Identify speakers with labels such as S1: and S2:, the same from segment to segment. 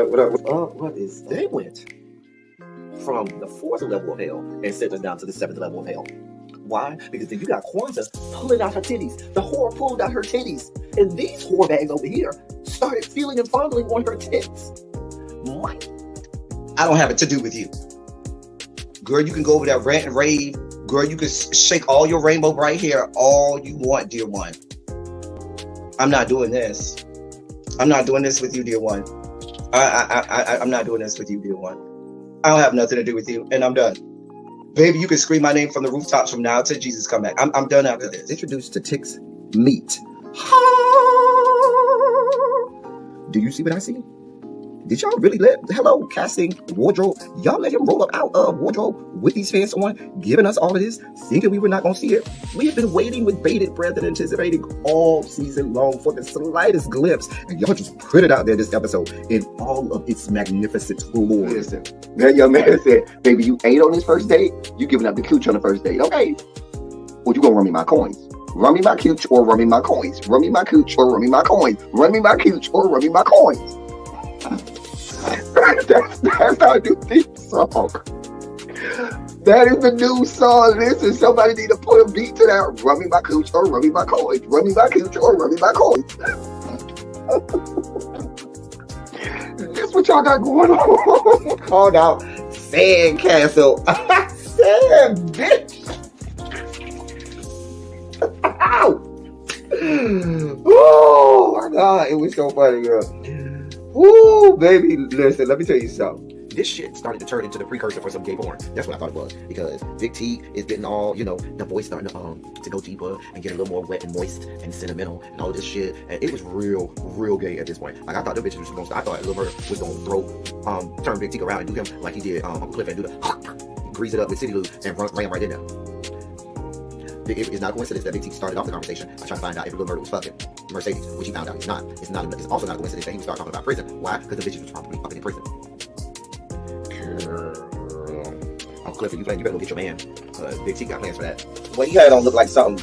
S1: What is they went from the fourth level of hell and sent us down to the seventh level of hell. Why? Because then you got Kwanzaa pulling out her titties. The whore pulled out her titties. And these whore bags over here started feeling and fondling on her tits. What?
S2: I don't have it to do with you. Girl, you can go over there, rant and rave. Girl, you can shake all your rainbow bright hair all you want, dear one. I'm not doing this. I'm not doing this with you, dear one. I'm not doing this with you, dear one. I don't have nothing to do with you, and I'm done. Baby, you can scream my name from the rooftops from now till Jesus come back. I'm done after this.
S1: Introduced to Tick's meat. Do you see what I see? Did y'all really hello, casting, wardrobe, y'all let him roll up out of wardrobe with these fans on, giving us all of this, thinking we were not going to see it? We have been waiting with bated breath and anticipating all season long for the slightest glimpse, and y'all just put it out there this episode in all of its magnificent glory.
S3: Listen, that young man said, baby, you ate on this first date, you giving up the cooch on the first date, okay? Well, you gonna run me my coins. Run me my cooch or run me my coins. Run me my cooch or run me my coins. Run me my cooch or run me my coins. That's how I do this song. That is the new song. Listen, somebody need to put a beat to that. Run me my cooch or run me my coins. Run me my cooch or run me my coins. That's what y'all got going on.
S1: Called out Sandcastle. Sand, bitch. Ow. Oh my God, it was so funny, girl. Woo, baby, listen, let me tell you something. This shit started to turn into the precursor for some gay porn. That's what I thought it was. Because Big T is getting all, the voice starting to go deeper and get a little more wet and moist and sentimental and all this shit. And it was real gay at this point. Like, I thought the bitches was going to, I thought Lil Murder was going to turn Big T around and do him like he did Uncle Cliff and do the grease it up with City Lou and ran right in there. It's not a coincidence that Big T started off the conversation by trying to find out if Lil Murder was fucking Mercedes, which he found out he's not. It's also not a coincidence that he would start talking about prison. Why? Because the bitches was probably fucking in prison. Girl. Uncle Clifford, you better go get your man. Big T got plans for that. Well, he had it on look like something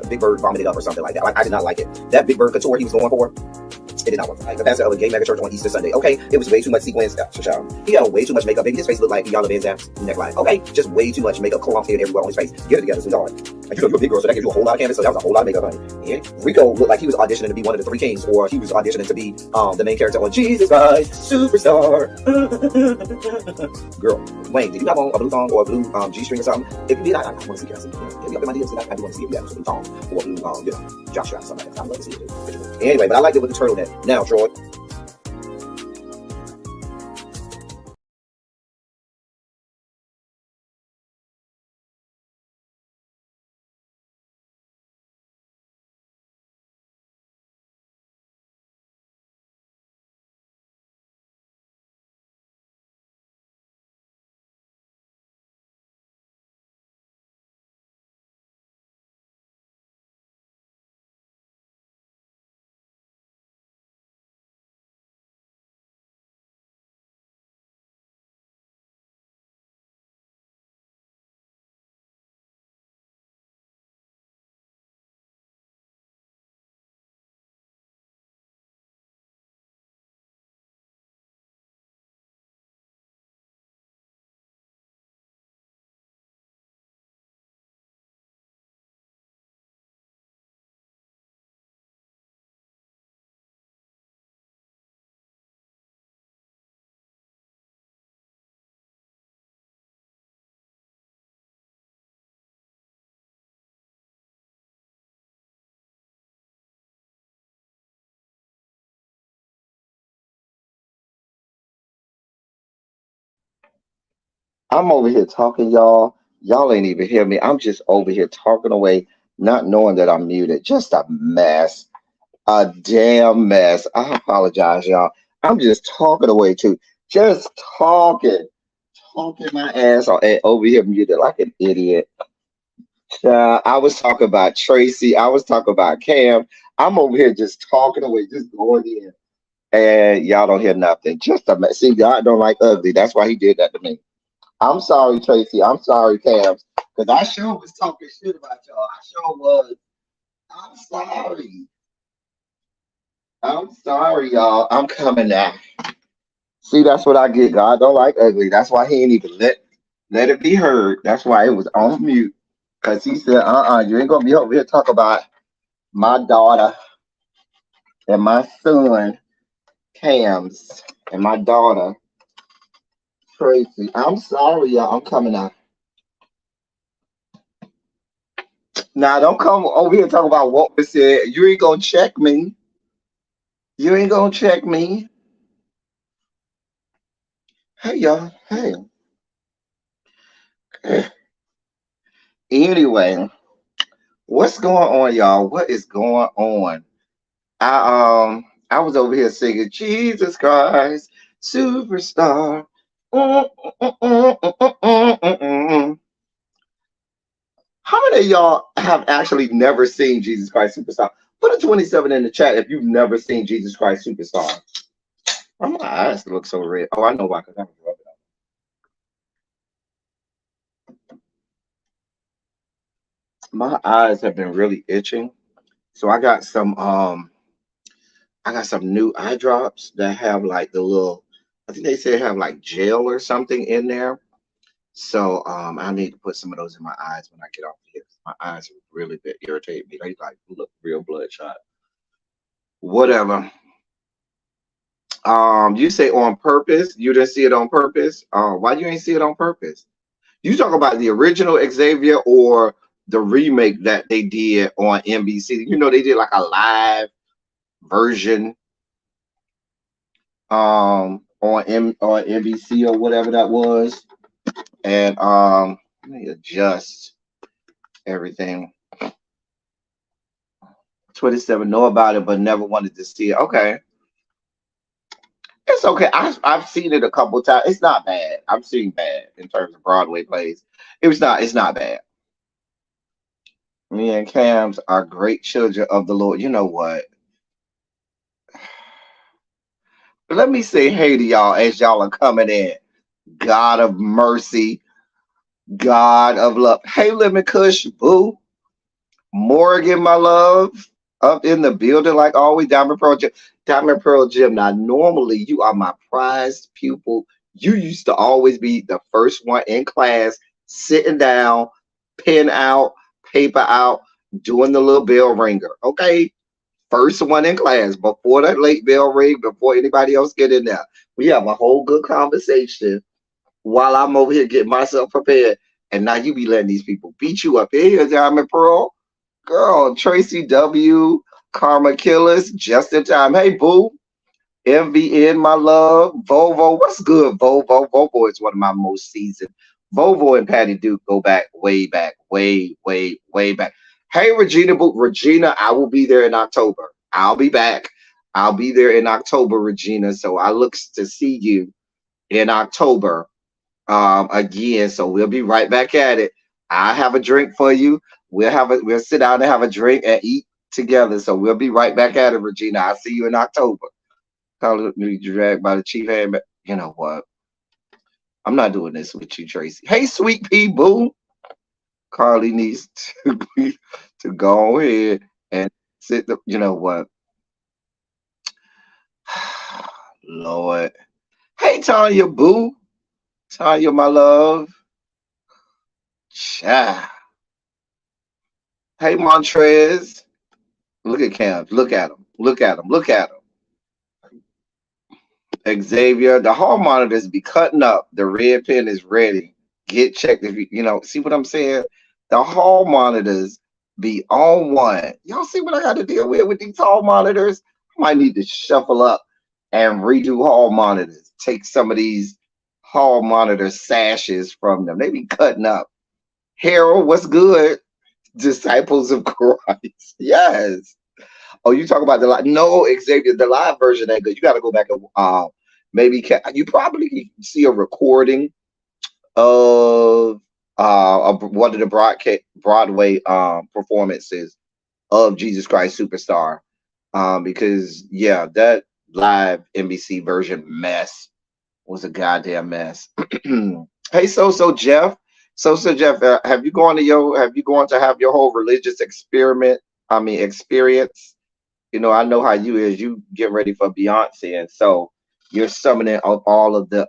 S1: Big Bird vomited up or something like that. I did not like it. That Big Bird couture he was going for, it did not work. Like the pastor of a gay mega church on Easter Sunday. Okay, it was way too much sequins. He had way too much makeup. Baby, his face looked like Yala Van Zap's neckline. Okay, just way too much makeup, clumps here everywhere on his face. Get it together, sweetheart. Like, you're a big girl, so that gives you a whole lot of canvas. So that was a whole lot of makeup, honey. And Rico looked like he was auditioning to be one of the three kings, or he was auditioning to be the main character on Jesus Christ Superstar. Girl, Wayne, did you have on a blue thong or a blue G-string or something? If you did, I want to see Cassie. Get me up in my DMs, I do want to see if you have a blue thong or a blue Josh strap or something like that. I'd love to see it. Anyway, but I liked it with the turtleneck. Now, Troy.
S3: I'm over here talking, y'all. Y'all ain't even hear me. I'm just over here talking away, not knowing that I'm muted. Just a mess. A damn mess. I apologize, y'all. I'm just talking away too. Just talking my ass off and over here muted like an idiot. I was talking about Tracy. I was talking about Cam. I'm over here just talking away, just going in. And y'all don't hear nothing. Just a mess. See, God don't like ugly. That's why he did that to me. I'm sorry, Tracy. I'm sorry, Cam. Because I sure was talking shit about y'all. I sure was. I'm sorry. I'm sorry, y'all. I'm coming now. See, that's what I get. God don't like ugly. That's why he ain't even let it be heard. That's why it was on mute. Cause he said, you ain't gonna be over here talk about my daughter and my son Cams and my daughter Tracy. I'm sorry, y'all. I'm coming out. Now don't come over here and talk about what was said. You ain't gonna check me. You ain't gonna check me. Hey y'all. Hey. Anyway, what's going on, y'all? What is going on? I was over here singing Jesus Christ, Superstar. Mm, mm, mm, mm, mm, mm, mm, mm. How many of y'all have actually never seen Jesus Christ Superstar? Put a 27 in the chat if you've never seen Jesus Christ Superstar. Why my eyes look so red? Oh, I know why, because I was rubbing it. My eyes have been really itching. So I got some new eye drops that have like the little, I think they say have like gel or something in there. So I need to put some of those in my eyes when I get off here. My eyes are really bit irritating me. They like look real bloodshot. Whatever. You say on purpose. You didn't see it on purpose. Why you ain't see it on purpose? You talk about the original Xavier or the remake that they did on NBC. You know they did like a live version on NBC or whatever that was. And let me adjust everything. 27 know about it but never wanted to see it. Okay. It's okay. I've seen it a couple times. It's not bad. I've seen bad in terms of Broadway plays. It's not bad. Me and Cams are great children of the Lord. You know what? Let me say hey to y'all as y'all are coming in. God of mercy, God of love. Hey, Lemon Kush, boo. Morgan, my love, up in the building like always. Diamond Pearl Gym. Diamond Pearl Gym. Now, normally you are my prized pupil. You used to always be the first one in class, sitting down, pen out, paper out, doing the little bell ringer. Okay, first one in class before that late bell ring, before anybody else get in there. We have a whole good conversation while I'm over here getting myself prepared. And now you be letting these people beat you up. Here, Diamond Pearl. Girl, Tracy W, Karma Killers, just in time. Hey, boo. MVN, my love. Volvo, what's good, Volvo? Volvo is one of my most seasoned. Volvo and Patty Duke go back, way back. Hey, Regina, Regina, I will be there in October. I'll be back. I'll be there in October, Regina. So I look to see you in October again. So we'll be right back at it. I have a drink for you. We'll sit down and have a drink and eat together. So we'll be right back at it, Regina. I'll see you in October. Call it me dragged by the chief hand. You know what? I'm not doing this with you, Tracy. Hey, sweet pea boo. Carly needs to go ahead and sit. You know what? Lord. Hey, Tanya boo. Tanya, my love. Cha. Hey, Montrez. Look at Cam. Look at him. Look at him. Look at him. Xavier, the hall monitors be cutting up. The red pen is ready. Get checked if you know. See what I'm saying? The hall monitors be on one. Y'all see what I got to deal with these hall monitors? I might need to shuffle up and redo hall monitors. Take some of these hall monitor sashes from them. They be cutting up. Harold, what's good? Disciples of Christ. Yes. Oh, you talk about the live? No, Xavier, the live version ain't good. You got to go back and maybe you probably can see a recording of one of the Broadway performances of Jesus Christ Superstar. Because yeah, that live NBC version mess was a goddamn mess. Hey, so Jeff. So Jeff, have you gone to have your whole religious experience? You know, I know how you is. You get ready for Beyonce, and so You're summoning up all of the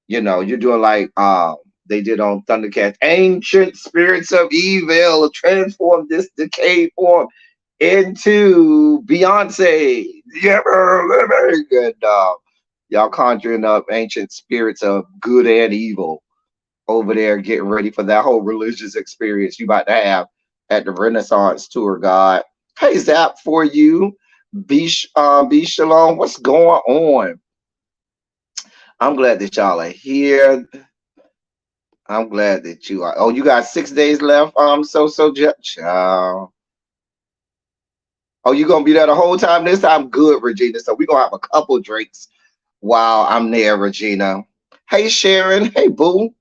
S3: you're doing like they did on Thundercats. Ancient spirits of evil transform this decayed form into Beyonce. Yeah, very good. Y'all conjuring up ancient spirits of good and evil over there, getting ready for that whole religious experience you about to have at the Renaissance tour. God, hey Zap, for you, be shalom. What's going on? I'm glad that y'all are here. I'm glad that you are. Oh, you got 6 days left. Child. Oh, you gonna be there the whole time this time? Good, Regina. So we gonna have a couple drinks while I'm there, Regina. Hey, Sharon. Hey, Boo.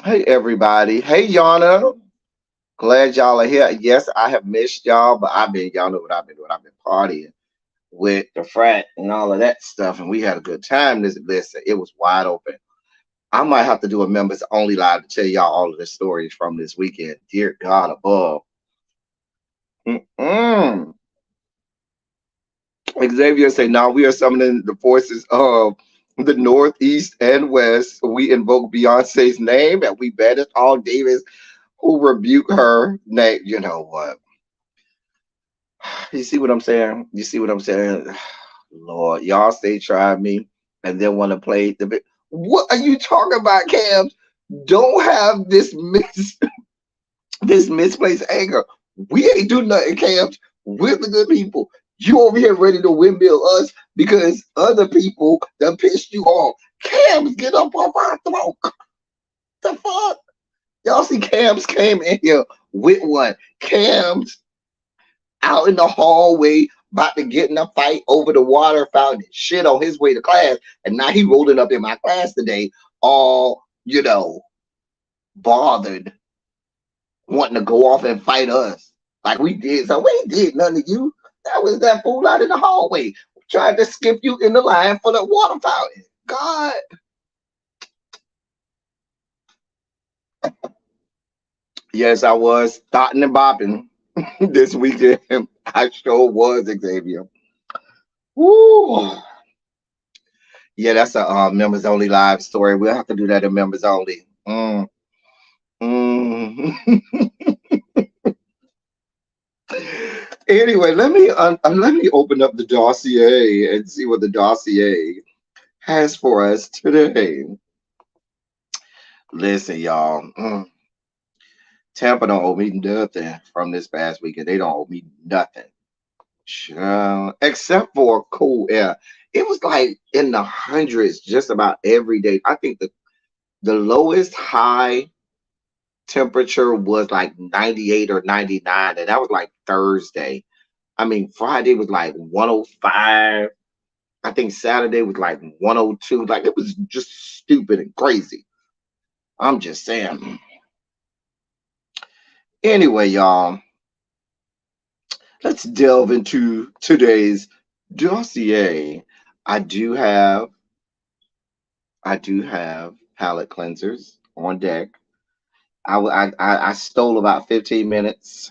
S3: Hey, everybody. Hey, Yana. Glad y'all are here. Yes, I have missed y'all, but y'all know what I've been doing. I've been partying with the frat and all of that stuff, and we had a good time. Listen, it was wide open. I might have to do a members only live to tell y'all all of the stories from this weekend. Dear God above. Mm-mm. Xavier say, now we are summoning the forces of the North, East, and West. We invoke Beyonce's name and we banish all Davis who rebuke her name. You know what? You see what I'm saying? You see what I'm saying? Lord, y'all stay trying me and then want to play the bit. What are you talking about, Cam? Don't have this misplaced anger. We ain't do nothing, Cam. We're the good people. You over here ready to windmill us because other people that pissed you off. Cams, get up off our throat. The fuck? Y'all see Cams came in here with one. Cams out in the hallway about to get in a fight over the water fountain. Shit on his way to class. And now he rolling up in my class today, all, bothered, wanting to go off and fight us. Like we did. So we did nothing to you. That was that fool out in the hallway trying to skip you in the line for the water fountain. God. Yes, I was starting and bopping this weekend. I sure was, Xavier. Woo. Yeah, that's a members only live story. We'll have to do that in members only. Mm. Anyway, let me open up the dossier and see what the dossier has for us today. Listen, y'all. Tampa don't owe me nothing from this past weekend. They don't owe me nothing. Except for cool air. It was like in the hundreds just about every day. I think the lowest high temperature was like 98 or 99, and that was like Thursday. I mean, Friday was like 105. I think Saturday was like 102. Like it was just stupid and crazy. I'm just saying. Anyway, y'all, let's delve into today's dossier. I do have palette cleansers on deck. I stole about 15 minutes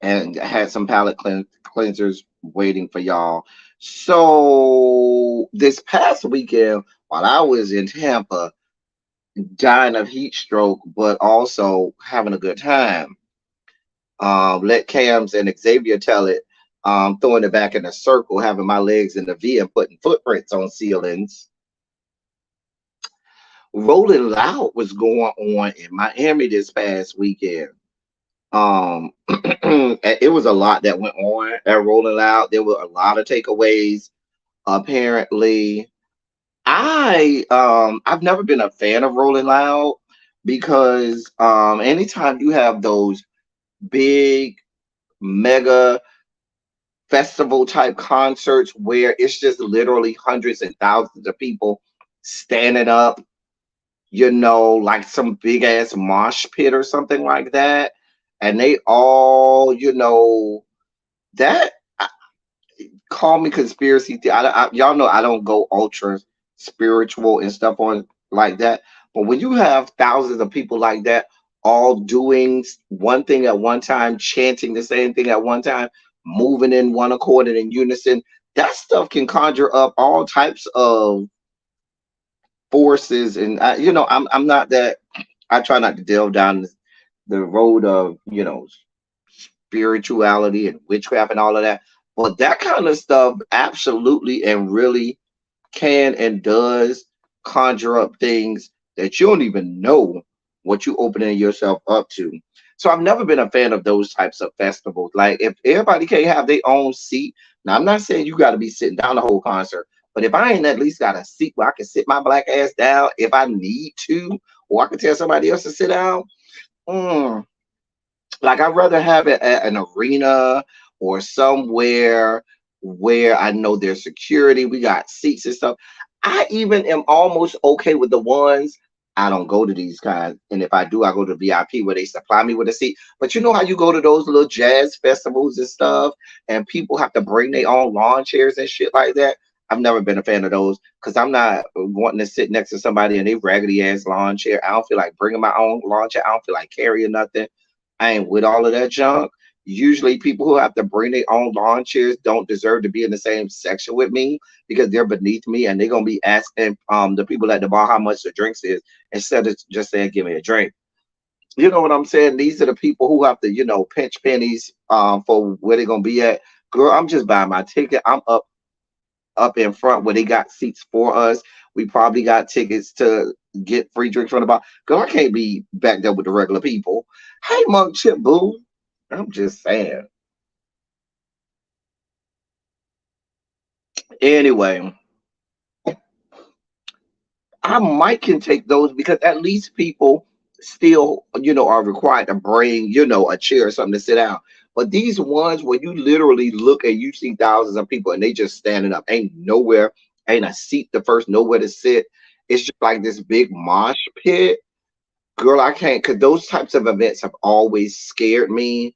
S3: and had some palette cleansers waiting for y'all. So this past weekend, while I was in Tampa, dying of heat stroke, but also having a good time. Let Cams and Xavier tell it. Throwing it back in a circle, having my legs in the V and putting footprints on ceilings. Rolling Loud was going on in Miami this past weekend. It was a lot that went on at Rolling Loud. There were a lot of takeaways. Apparently, I've never been a fan of Rolling Loud because anytime you have those big mega festival type concerts where it's just literally hundreds and thousands of people standing up, like some big ass mosh pit or something like that, and they all, that call me conspiracy y'all know I don't go ultra spiritual and stuff on like that, but when you have thousands of people like that all doing one thing at one time, chanting the same thing at one time, moving in one accord and in unison, that stuff can conjure up all types of forces. And I'm not that. I try not to delve down the road of spirituality and witchcraft and all of that. But that kind of stuff absolutely and really can and does conjure up things that you don't even know what you opening yourself up to. So I've never been a fan of those types of festivals. Like if everybody can't have their own seat, now I'm not saying you got to be sitting down the whole concert, but if I ain't at least got a seat where I can sit my black ass down if I need to, or I can tell somebody else to sit down, mm, like I'd rather have it at an arena or somewhere where I know there's security. We got seats and stuff. I even am almost okay with the ones. I don't go to these kinds, and if I do, I go to VIP where they supply me with a seat. But you know how you go to those little jazz festivals and stuff, and people have to bring their own lawn chairs and shit like that. I've never been a fan of those because I'm not wanting to sit next to somebody in a raggedy ass lawn chair. I don't feel like bringing my own lawn chair. I don't feel like carrying nothing. I ain't with all of that junk. Usually, people who have to bring their own lawn chairs don't deserve to be in the same section with me because they're beneath me and they're gonna be asking the people at the bar how much the drinks is instead of just saying give me a drink. You know what I'm saying? These are the people who have to pinch pennies for where they're gonna be at. Girl, I'm just buying my ticket. I'm up in front where they got seats for us. We probably got tickets to get free drinks from the bar. Girl, I can't be back there with the regular people. Hey, Monk Chip Boo. I'm just saying. Anyway, I might can take those because at least people still, are required to bring, a chair or something to sit down. But these ones where you literally look and you see thousands of people and they just standing up, ain't nowhere, ain't a seat the first, nowhere to sit. It's just like this big mosh pit. Girl, I can't, because those types of events have always scared me.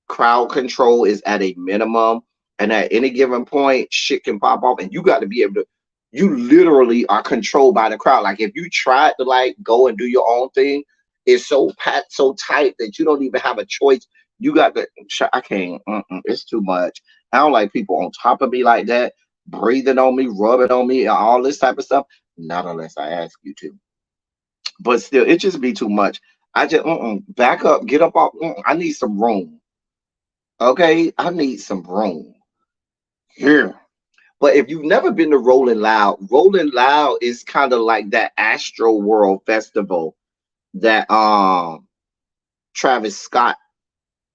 S3: Crowd control is at a minimum, and at any given point shit can pop off and you got to be able to, you literally are controlled by the crowd. Like if you tried to like go and do your own thing, it's so packed so tight that you don't even have a choice. You got to, I can't, it's too much. I don't like people on top of me like that, breathing on me, rubbing on me, and all this type of stuff, not unless I ask you to. But still it just be too much. I just back up, get up off. I need some room. Okay, I need some room here. But if you've never been to Rolling Loud is kind of like that Astro World Festival that Travis Scott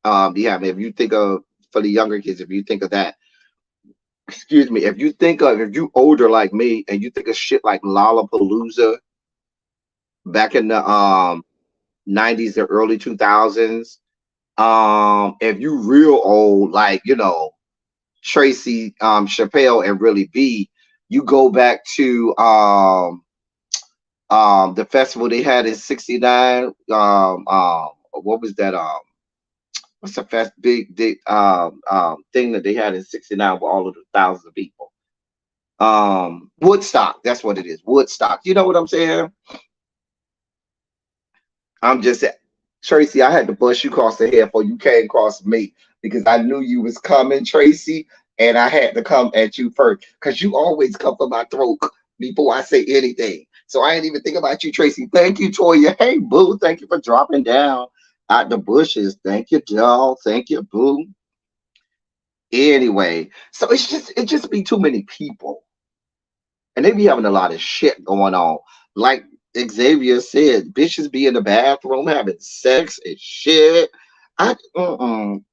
S3: yeah, if you think of, for the younger kids, if you think of that, excuse me, if you older like me and you think of shit like Lollapalooza back in the 90s or early 2000s, if you real old like Tracy Chappelle and really B, you go back to the festival they had in '69. What was that? What's the big thing that they had in '69 with all of the thousands of people? Woodstock. That's what it is. Woodstock. You know what I'm saying? I'm just Tracy, I had to bust you across the head before you came across me because I knew you was coming, Tracy, and I had to come at you first because you always come for my throat before I say anything. So I ain't even think about you, Tracy. Thank you, Toya. Hey, boo. Thank you for dropping down out the bushes. Thank you, doll. Thank you, boo. Anyway, so it just be too many people and they be having a lot of shit going on. Like Xavier said, bitches be in the bathroom having sex and shit. I can't.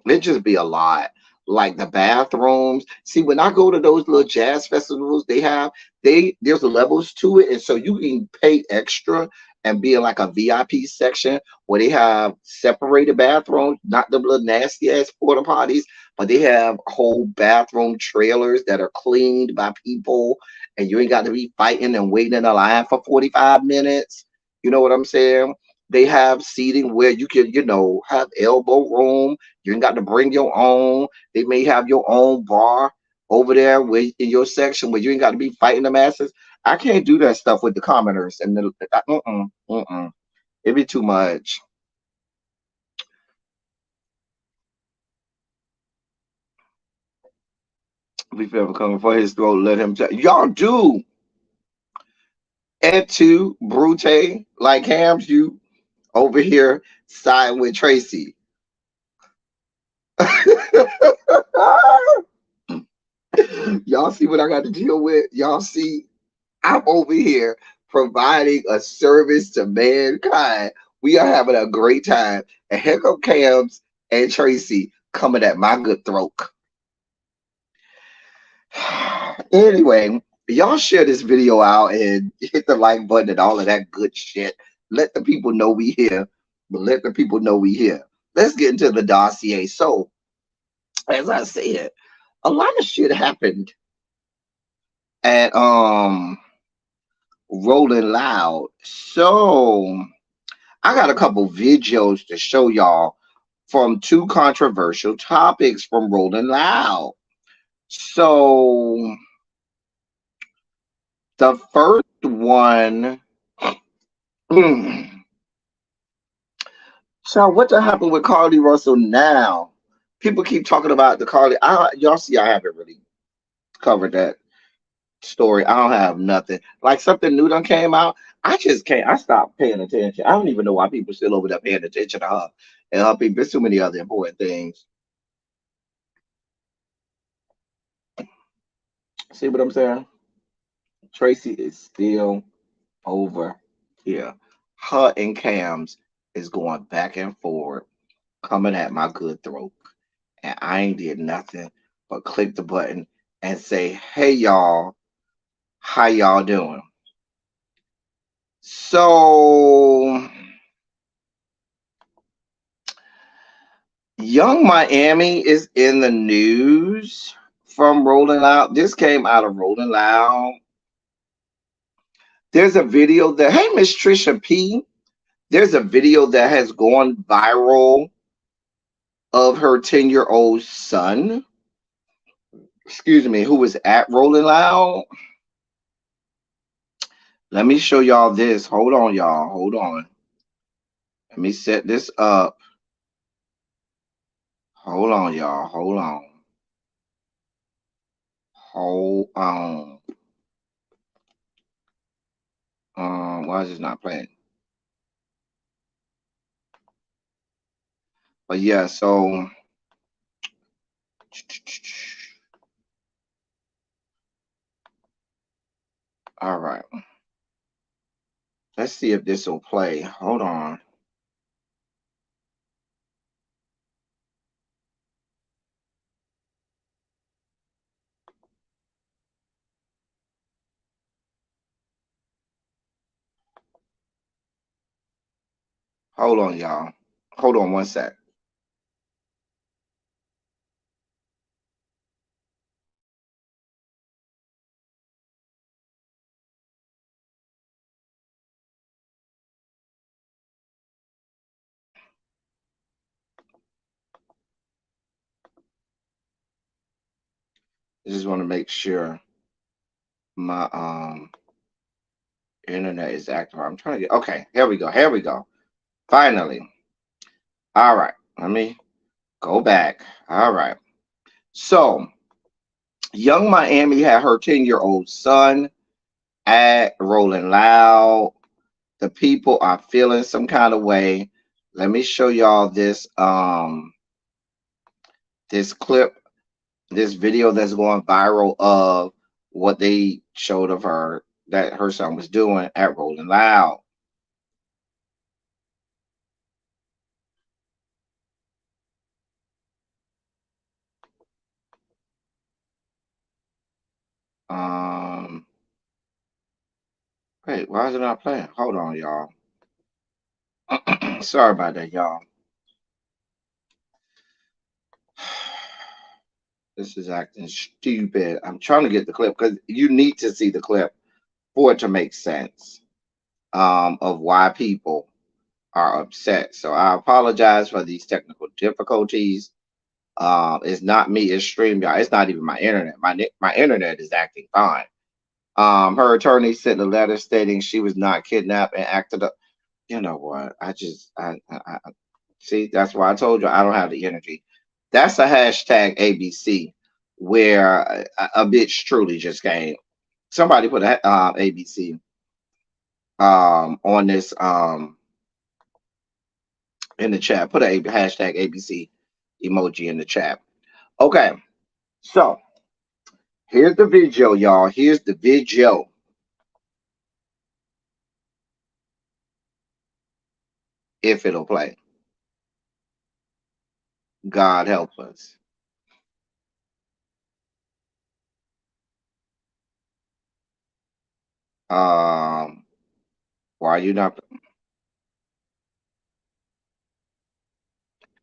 S3: It just be a lot. Like the bathrooms. See, when I go to those little jazz festivals, there's levels to it, and so you can pay extra and be in like a VIP section where they have separated bathrooms, not the little nasty ass porta potties, but they have whole bathroom trailers that are cleaned by people, and you ain't got to be fighting and waiting in a line for 45 minutes. You know what I'm saying? They have seating where you can, have elbow room. You ain't got to bring your own. They may have your own bar over there in your section where you ain't got to be fighting the masses. I can't do that stuff with the commoners and it'd be too much. Be forever coming for his throat. Let him tell y'all do. Et tu, Brute, like hams, you over here siding with Tracy. Y'all see what I got to deal with? Y'all see, I'm over here providing a service to mankind. We are having a great time. And here come Cams and Tracy coming at my good throat. Anyway, y'all share this video out and hit the like button and all of that good shit. Let the people know we here. But let the people know we here. Let's get into the dossier. So, as I said, a lot of shit happened at Rolling Loud. So I got a couple videos to show y'all from two controversial topics from Rolling Loud. So the first one, so what happened with Carly Russell now? People keep talking about the Carly. Y'all see, I haven't really covered that story. I don't have nothing. Like something new done came out. I just can't. I stopped paying attention. I don't even know why people still over there paying attention to her and her people. There's too many other important things. See what I'm saying? Tracy is still over here. Her and Cam's is going back and forth, coming at my good throat. And I ain't did nothing but click the button and say, hey y'all, how y'all doing? So Young Miami is in the news from Rolling Loud. This came out of Rolling Loud. There's a video that, hey, Miss Trisha P, there's a video that has gone viral of her 10-year-old son, excuse me, who was at Rolling Loud. Let me show y'all this. Hold on, y'all. Hold on. Let me set this up. Hold on, y'all. Hold on. Hold on. Why is this not playing? But yeah, so all right. Let's see if this will play. Hold on. Hold on, y'all. Hold on one sec. I just want to make sure my internet is active. I'm trying to get okay. Here we go. Here we go. Finally. All right. Let me go back. All right. So Young Miami had her 10-year-old son at Rolling Loud. The people are feeling some kind of way. Let me show y'all this this clip, this video that's going viral of what they showed of her that her son was doing at Rolling Loud. Wait, why is it not playing? Hold on, y'all. Sorry about that, y'all. This is acting stupid. I'm trying to get the clip because you need to see the clip for it to make sense of why people are upset. So I apologize for these technical difficulties. It's not me, it's StreamYard. It's not even my internet. My internet is acting fine. Her attorney sent a letter stating she was not kidnapped and acted up. You know what? I see. That's why I told you I don't have the energy. That's a hashtag ABC. where a bitch truly just came. Somebody put a ABC on this in the chat. Put a hashtag ABC emoji in the chat. Okay, so here's the video, y'all. Here's the video. If it'll play. God help us. Um, why are you not?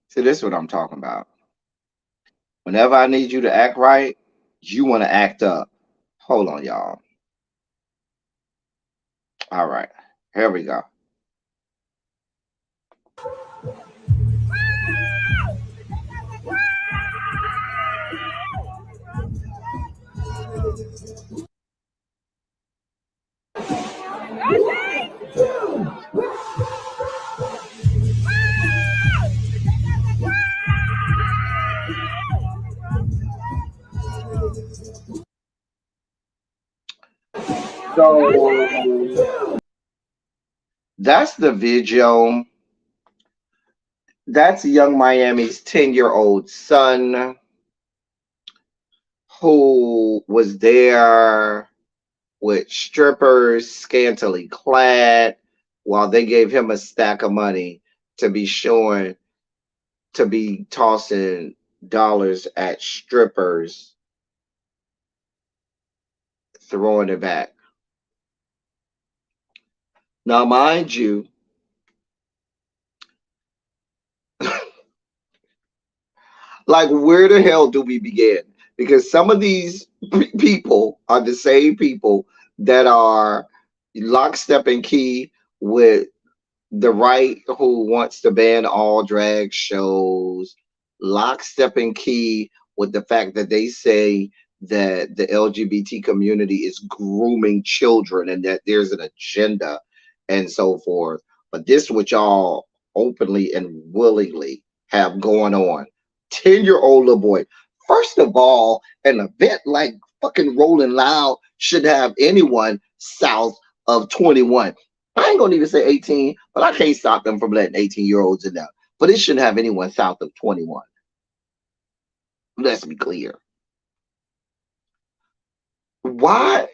S3: See, this is what I'm talking about. Whenever I need you to act right, you want to act up. Hold on, y'all. All right, here we go. So that's the video. That's Young Miami's 10-year-old son who was there with strippers scantily clad while they gave him a stack of money to be showing to be tossing dollars at strippers, throwing it back. Now, mind you, like, where the hell do we begin? Because some of these people are the same people that are lockstep and key with the right who wants to ban all drag shows, lockstep and key with the fact that they say that the LGBT community is grooming children and that there's an agenda and so forth. But this is what y'all openly and willingly have going on. 10-year-old little boy. First of all, an event like fucking Rolling Loud should have anyone south of 21. I ain't gonna even say 18, but I can't stop them from letting 18-year-olds in there. But it shouldn't have anyone south of 21. Let's be clear. Why?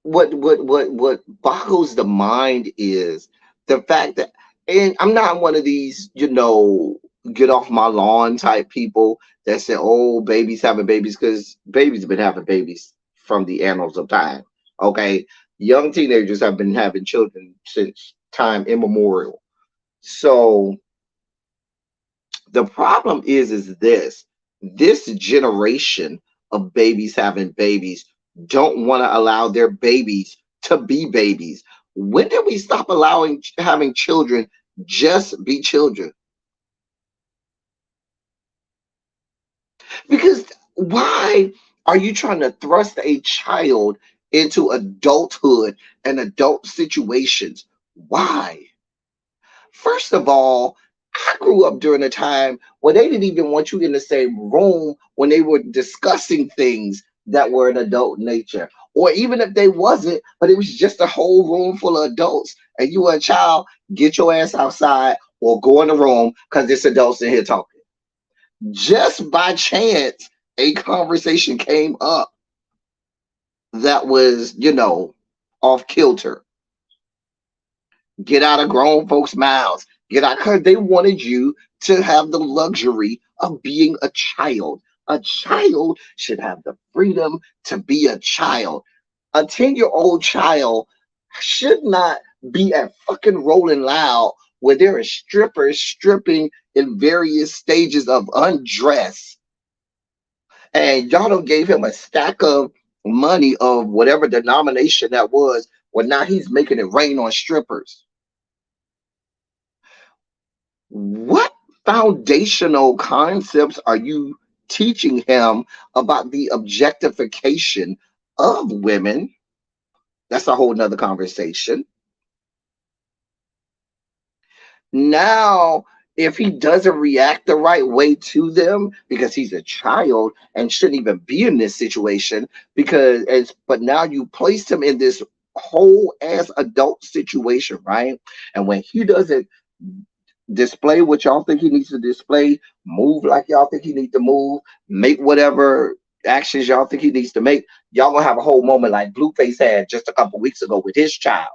S3: What boggles the mind is the fact that, and I'm not one of these, get off my lawn type people that say, oh, babies having babies, because babies have been having babies from the annals of time. Okay. Young teenagers have been having children since time immemorial. So the problem is this generation of babies having babies don't want to allow their babies to be babies. When did we stop allowing having children just be children? Because why are you trying to thrust a child into adulthood and adult situations? Why? First of all, I grew up during a time where they didn't even want you in the same room when they were discussing things that were an adult nature. Or even if they wasn't, but it was just a whole room full of adults and you were a child, get your ass outside or go in the room because there's adults in here talking. Just by chance, a conversation came up that was, off kilter. Get out of grown folks' mouths. Get out, because they wanted you to have the luxury of being a child. A child should have the freedom to be a child. A 10-year-old child should not be at fucking Rolling Loud where there are strippers stripping in various stages of undress. And y'all done gave him a stack of money of whatever denomination that was. Well, now he's making it rain on strippers. What foundational concepts are you teaching him about the objectification of women? That's a whole nother conversation. Now if he doesn't react the right way to them because he's a child and shouldn't even be in this situation because as but now you placed him in this whole ass adult situation, right? And when he doesn't display what y'all think he needs to display, move like y'all think he needs to move, make whatever actions y'all think he needs to make, y'all gonna have a whole moment like Blueface had just a couple weeks ago with his child.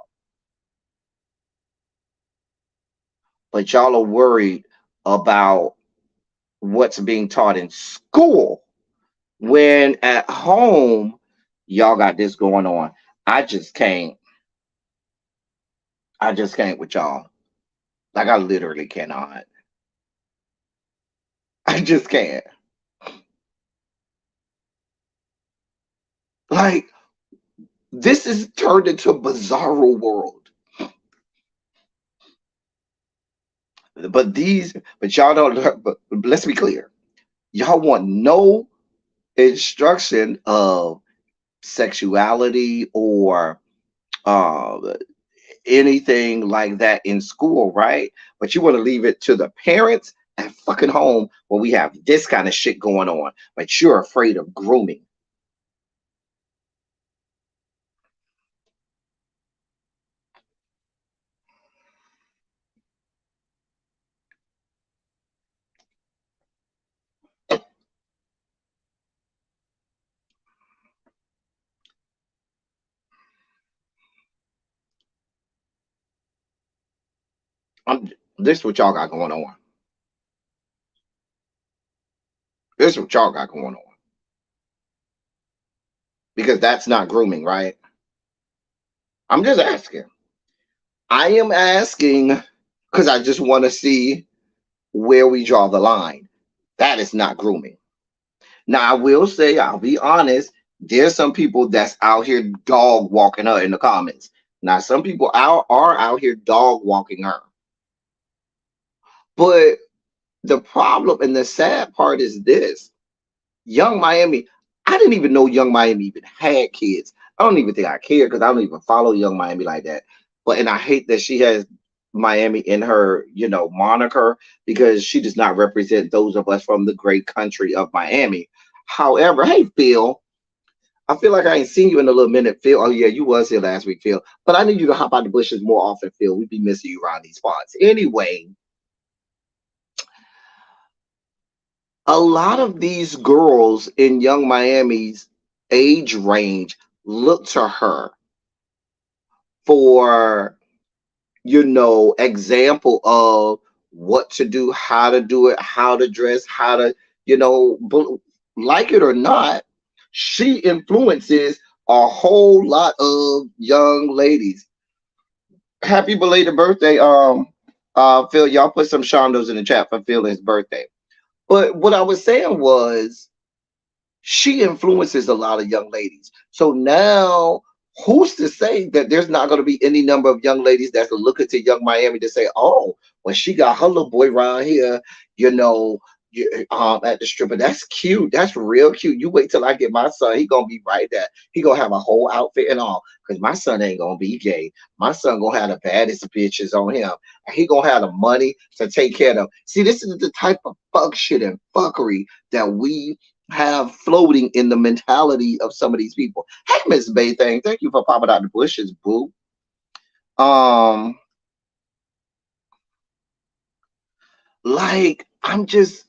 S3: But y'all are worried about what's being taught in school when at home y'all got this going on. I just can't. I just can't with y'all. Like I literally cannot. I just can't. Like this is turned into a bizarro world. But y'all don't. But let's be clear. Y'all want no instruction of sexuality or uh, anything like that in school, right? But you want to leave it to the parents at fucking home when we have this kind of shit going on. But you're afraid of grooming. I'm, this is what y'all got going on. This is what y'all got going on. Because that's not grooming, right? I'm just asking. I am asking because I just want to see where we draw the line. That is not grooming. Now, I will say, I'll be honest, there's some people that's out here dog walking her in the comments. Now, some people are out here dog walking her. But the problem and the sad part is this Young Miami, I didn't even know Young Miami even had kids. I don't even think I care because I don't even follow Young Miami like that. But and I hate that she has Miami in her, moniker because she does not represent those of us from the great country of Miami. However, hey Phil, I feel like I ain't seen you in a little minute, Phil. Oh yeah, you was here last week, Phil. But I need you to hop out the bushes more often, Phil. We be missing you around these spots. Anyway, a lot of these girls in Young Miami's age range look to her for, example of what to do, how to do it, how to dress, how to, like it or not, she influences a whole lot of young ladies. Happy belated birthday, Phil. Y'all put some shondos in the chat for Phil's birthday. But what I was saying was she influences a lot of young ladies. So now, who's to say that there's not going to be any number of young ladies that's looking to Young Miami to say, oh, when she got her little boy around here, at the stripper, that's cute. That's real cute. You wait till I get my son. He gonna be right there. He gonna have a whole outfit and all. Because my son ain't gonna be gay. My son gonna have the baddest bitches on him. And he gonna have the money to take care of them. See, this is the type of fuck shit and fuckery that we have floating in the mentality of some of these people. Hey, Miss Bay Thing, thank you for popping out the bushes, boo. Like I'm just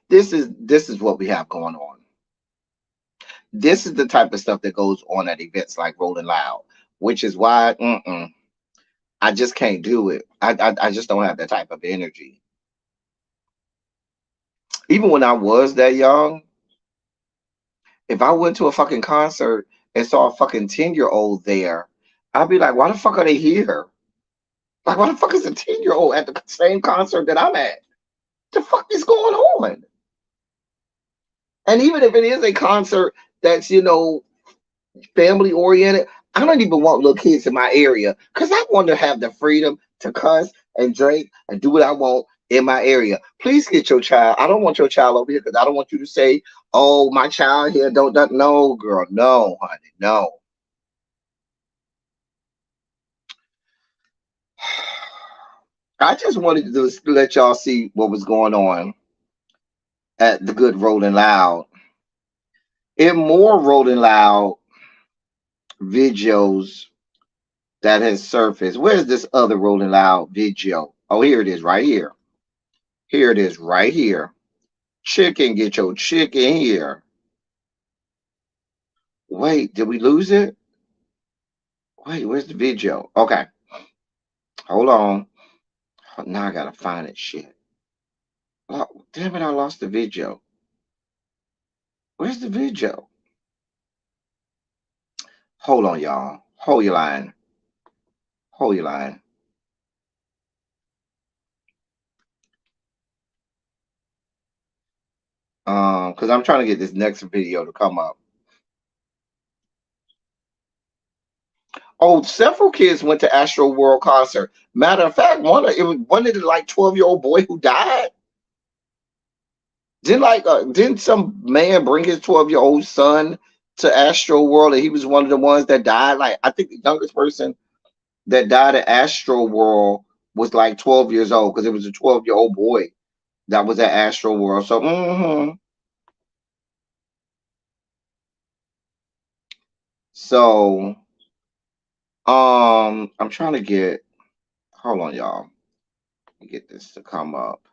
S3: this is what we have going on. This is the type of stuff that goes on at events like Rolling Loud, which is why I just can't do it. I just don't have that type of energy. Even when I was that young, if I went to a fucking concert and saw a fucking 10-year-old there, I'd be like, why the fuck are they here? Like, why the fuck is a 10-year-old at the same concert that I'm at? The fuck is going on? And even if it is a concert that's, family oriented, I don't even want little kids in my area because I want to have the freedom to cuss and drink and do what I want in my area. Please get your child. I don't want your child over here because I don't want you to say, oh, my child here don't. No, girl. No, honey. No. I just wanted to just let y'all see what was going on at the good Rolling Loud. In more Rolling Loud videos that has surfaced, where's this other Rolling Loud video? Oh, here it is right here. Here it is right here. Chicken, get your chicken here. Wait, did we lose it? Wait, where's the video? Okay, hold on. Now I gotta find it. Shit. Oh, damn it, I lost the video. Where's the video? Hold on, y'all. Hold your line. Hold your line. Because I'm trying to get this next video to come up. Oh, several kids went to Astro World concert. Matter of fact, one of the like 12-year-old boy who died. Didn't some man bring his 12-year-old son to Astro World and he was one of the ones that died? Like I think the youngest person that died at Astro World was like 12 years old because it was a 12-year-old boy that was at Astro World. So so I'm trying to get, hold on, y'all. Get this to come up.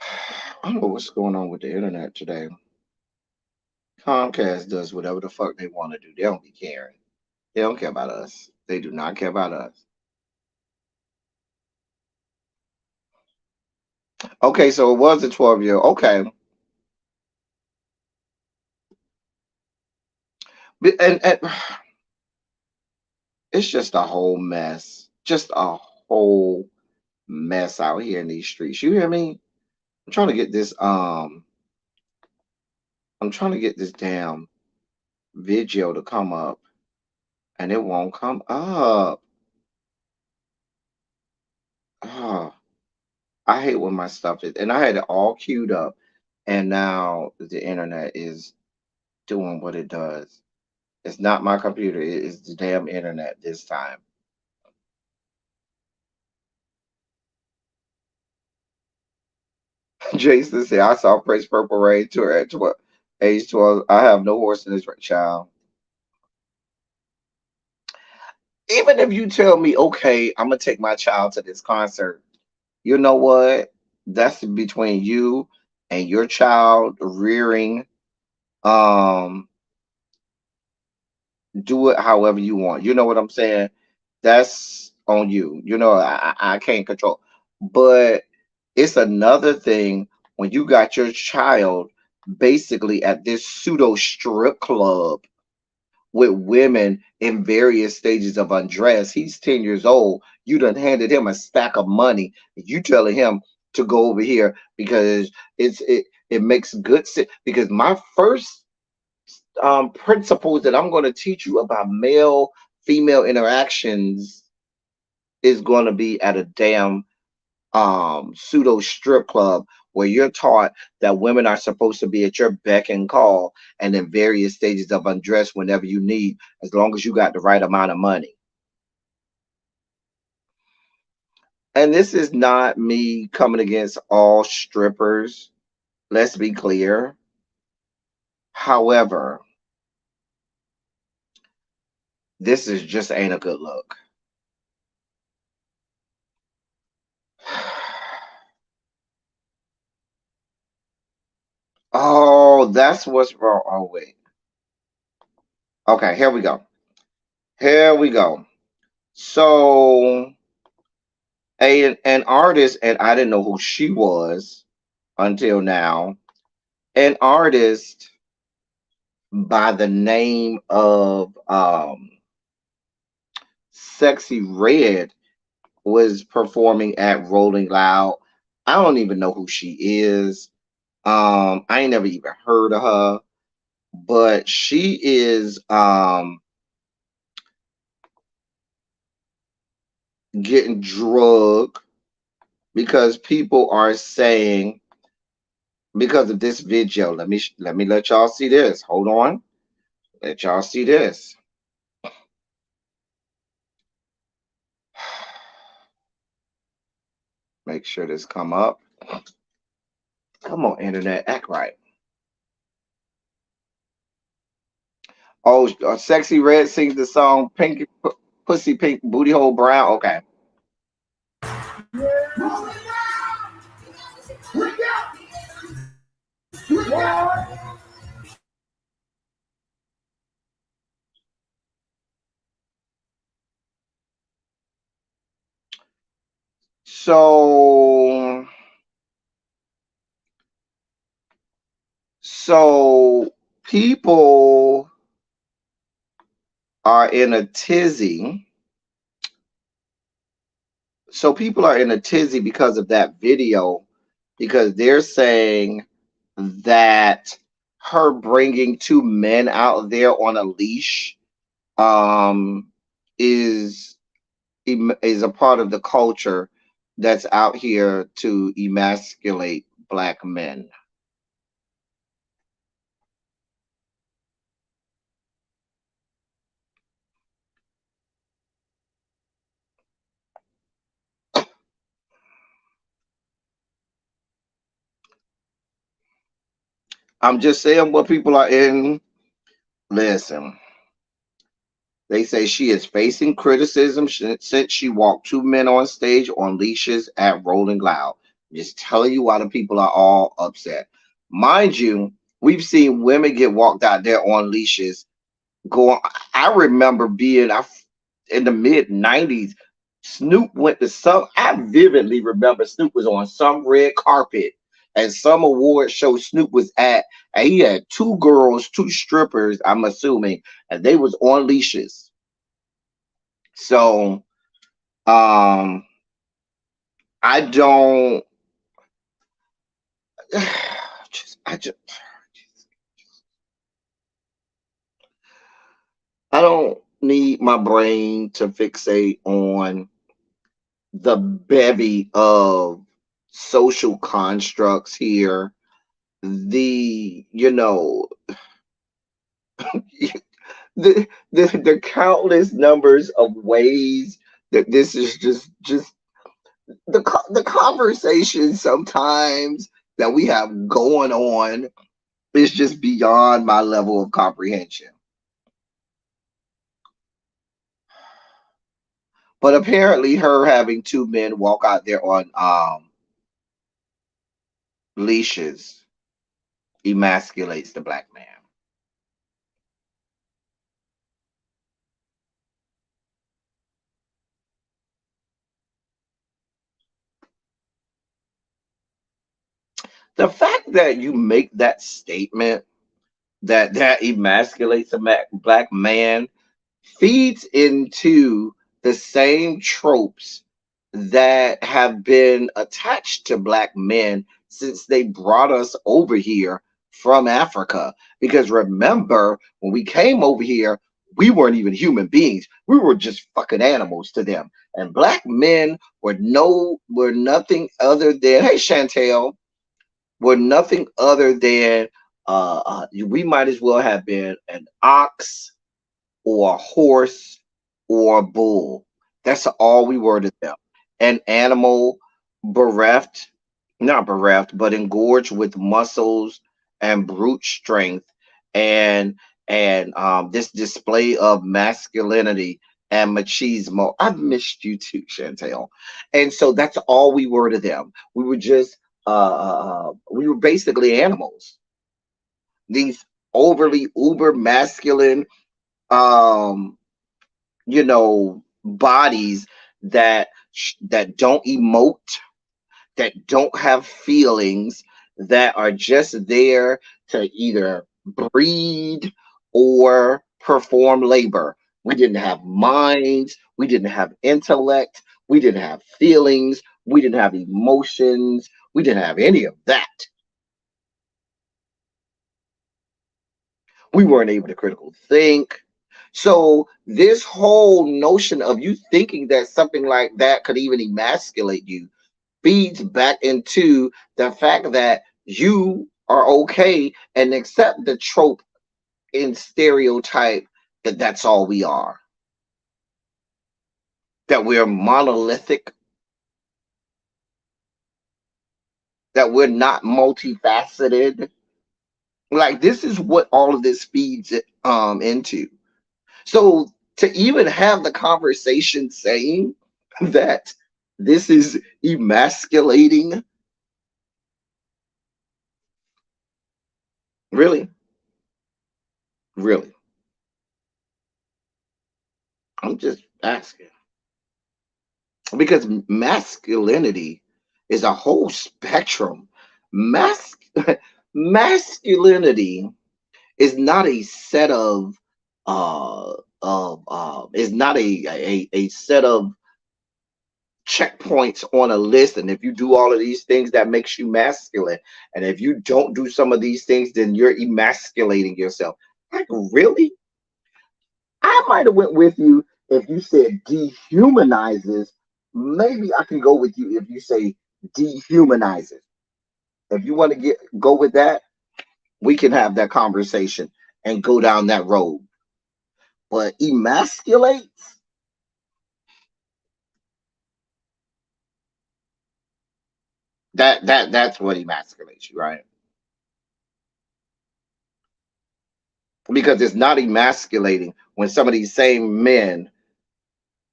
S3: I don't know what's going on with the internet today. Comcast does whatever the fuck they want to do. They don't be caring. They don't care about us. They do not care about us. Okay, so it was a 12-year. Okay. And it's just a whole mess. Just a whole mess out here in these streets. You hear me? I'm trying to get this I'm trying to get this damn video to come up and it won't come up. Oh, I hate when my stuff is, and I had it all queued up and now the internet is doing what it does. It's not my computer, it is the damn internet this time. Jason said, I saw Prince Purple Rain tour at 12, age 12. I have no horse in this child. Even if you tell me, okay, I'm going to take my child to this concert, you know what? That's between you and your child rearing. Um, do it however you want. You know what I'm saying? That's on you. You know, I can't control. But it's another thing when you got your child basically at this pseudo strip club with women in various stages of undress. He's 10 years old. You done handed him a stack of money. You telling him to go over here because it makes good sense. Because my first principles that I'm going to teach you about male female interactions is going to be at a damn pseudo strip club where you're taught that women are supposed to be at your beck and call and in various stages of undress whenever you need, as long as you got the right amount of money. And this is not me coming against all strippers. Let's be clear. However, this is just ain't a good look. Oh, that's what's wrong. Oh, wait. Okay, here we go. Here we go. So, an artist, and I didn't know who she was until now, an artist by the name of Sexy Red was performing at Rolling Loud. I don't even know who she is. I ain't never even heard of her, but she is getting drugged because people are saying because of this video. Let me let y'all see this. Hold on. Let y'all see this. Make sure this come up. Come on, internet, act right. Oh, Sexy Red sings the song "Pink Pussy Pink Booty Hole Brown." Okay. So, so people are in a tizzy. So people are in a tizzy because of that video, because they're saying that her bringing two men out there on a leash um is is a part of the culture that's out here to emasculate black men. I'm just saying what people are in. Listen, they say she is facing criticism since she walked two men on stage on leashes at Rolling Loud. Just telling you why the people are all upset. Mind you, we've seen women get walked out there on leashes. Go on. I remember being in the mid 90s. Snoop went to some. I vividly remember Snoop was on some red carpet and some award show Snoop was at, and he had two girls, two strippers, I'm assuming, and they was on leashes. So, um, I don't. I just. I don't need my brain to fixate on the bevy of social constructs here, the the countless numbers of ways that this is just the conversation sometimes that we have going on is just beyond my level of comprehension. But apparently her having two men walk out there on leashes emasculates the black man. The fact that you make that statement that emasculates a black man feeds into the same tropes that have been attached to black men since they brought us over here from Africa. Because remember, when we came over here, we weren't even human beings. We were just fucking animals to them. And black men were nothing other than, hey Chantel, were nothing other than we might as well have been an ox or a horse or a bull. That's all we were to them. An animal bereft, not bereft, but engorged with muscles and brute strength and this display of masculinity and machismo. I've missed you too, Chantel. And so that's all we were to them. We were just we were basically animals. These overly uber masculine um bodies that don't emote, that don't have feelings, that are just there to either breed or perform labor. We didn't have minds, we didn't have intellect, we didn't have feelings, we didn't have emotions, we didn't have any of that. We weren't able to critical think. So this whole notion of you thinking that something like that could even emasculate you feeds back into the fact that You are okay and accept the trope and stereotype that that's all we are, that we're monolithic, that we're not multifaceted. Like this is what all of this feeds it into. So to even have the conversation saying that this is emasculating, really, really, I'm just asking. Because masculinity is a whole spectrum. Mas- Masculinity is not a set of is not a set of checkpoints on a list, and if you do all of these things that makes you masculine, and if you don't do some of these things then you're emasculating yourself. Like really, I might have went with you if you said dehumanizes. Maybe I can go with you if you say dehumanizes. If you want to go with that, we can have that conversation and go down that road. But emasculates, that's what emasculates you, right? Because it's not emasculating when some of these same men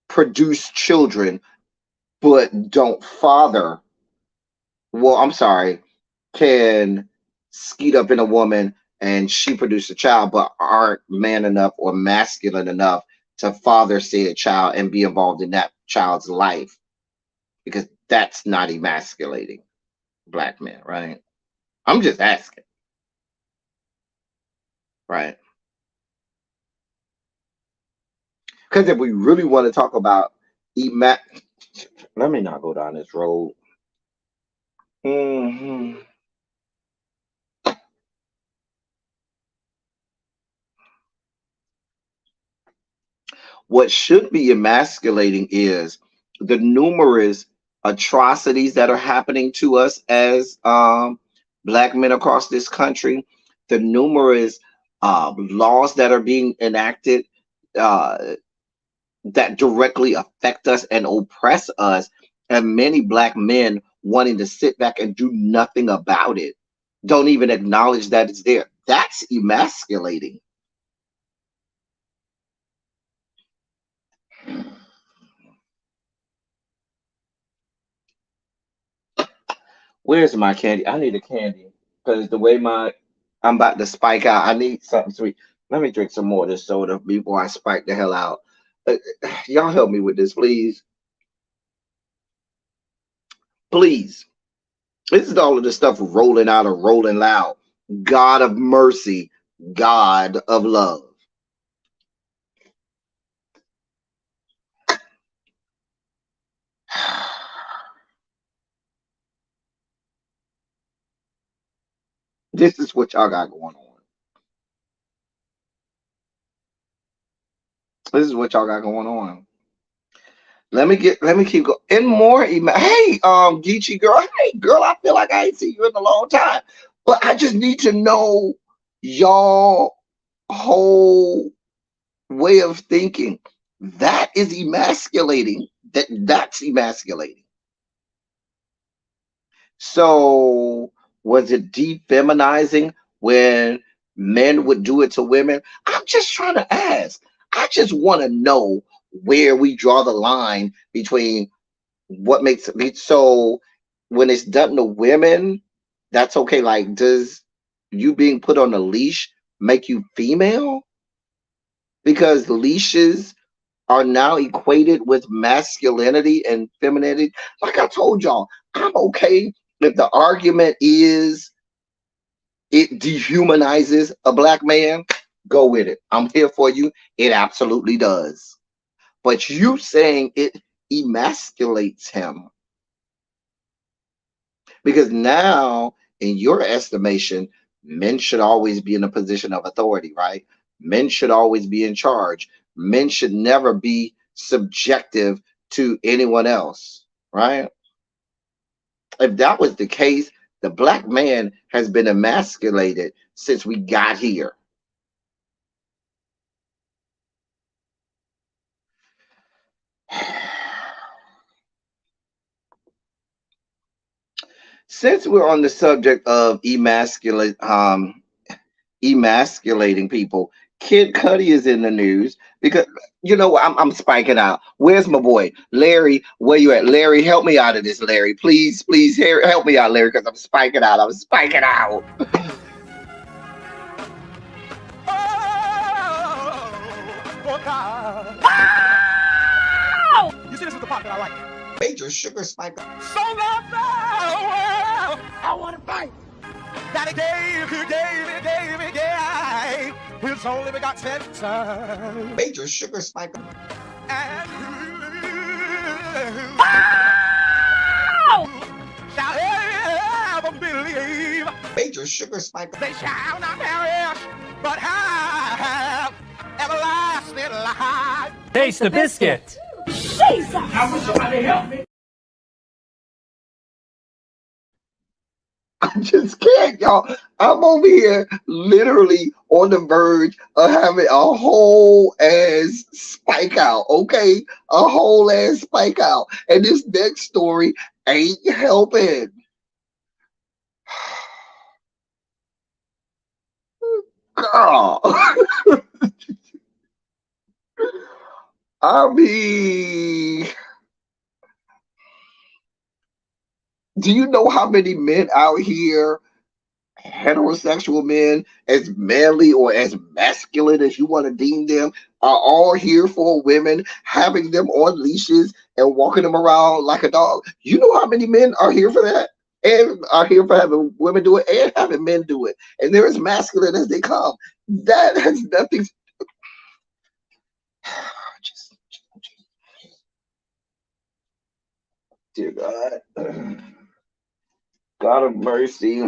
S3: produce children but don't father. Well, I'm sorry, can skeet up in a woman and she produce a child but aren't man enough or masculine enough to father said child and be involved in that child's life, because that's not emasculating black men, right? I'm just asking, right? Because if we really want to talk about emas, let me not go down this road. hmm What should be emasculating is the numerous atrocities that are happening to us as black men across this country, the numerous laws that are being enacted uh, that directly affect us and oppress us, and many black men wanting to sit back and do nothing about it, don't even acknowledge that it's there. That's emasculating. Where's my candy? I need a candy because the way I'm about to spike out. I need something sweet. Let me drink some more of this soda before I spike the hell out. Y'all help me with this, please. Please. This is all of the stuff rolling out or rolling loud. God of mercy, God of love. This is what y'all got going on. This is what y'all got going on. Let me keep going. And more hey, Geechee girl. Hey girl, I feel like I ain't seen you in a long time. But I just need to know y'all whole way of thinking. That is emasculating. That's emasculating. So was it defeminizing when men would do it to women? I'm just trying to ask. I just want to know where we draw the line between what makes it so when it's done to women, that's okay. Like, does you being put on a leash make you female? Because leashes are now equated with masculinity and femininity. Like I told y'all, I'm okay if the argument is it dehumanizes a black man, go with it. I'm here for you. It absolutely does. But you saying it emasculates him, because now, in your estimation, men should always be in a position of authority, right? Men should always be in charge. Men should never be subjective to anyone else, right? If that was the case, The black man has been emasculated since we got here. Since we're on the subject of emasculating people, Kid Cudi is in the news because I'm spiking out. Where's my boy Larry? Where you at, Larry? Help me out of this, Larry. Please, please, help me out, Larry, because I'm spiking out. I'm spiking out.
S1: Oh, God. You see, this is the part that I like.
S2: Major sugar spike.
S1: So loved the world. I want to fight. That he gave his only begotten son.
S2: Major sugar spike.
S1: And shall ever believe.
S2: Major sugar spike.
S1: They shall not perish, but have everlasting life.
S4: Taste the biscuit.
S5: Jesus! I wish somebody help me.
S3: I just can't, y'all. I'm over here literally on the verge of having a whole ass spike out, okay? A whole ass spike out. And this next story ain't helping. Girl. I mean, do you know how many men out here, heterosexual men, as manly or as masculine as you want to deem them, are all here for women, having them on leashes and walking them around like a dog? You know how many men are here for that? And are here for having women do it and having men do it. And they're as masculine as they come. That has nothing. Dear God. God of mercy.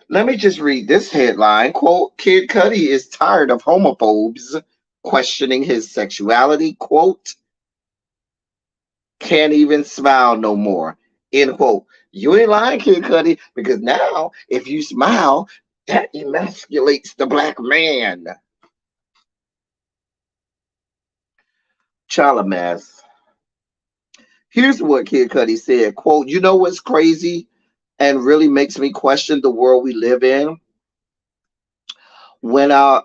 S3: Let me just read this headline. Quote, Kid Cudi is tired of homophobes questioning his sexuality. Quote, can't even smile no more. End quote. You ain't lying, Kid Cudi, because now if you smile, that emasculates the black man. Child of mess. Here's what Kid Cudi said. Quote, you know what's crazy and really makes me question the world we live in? When I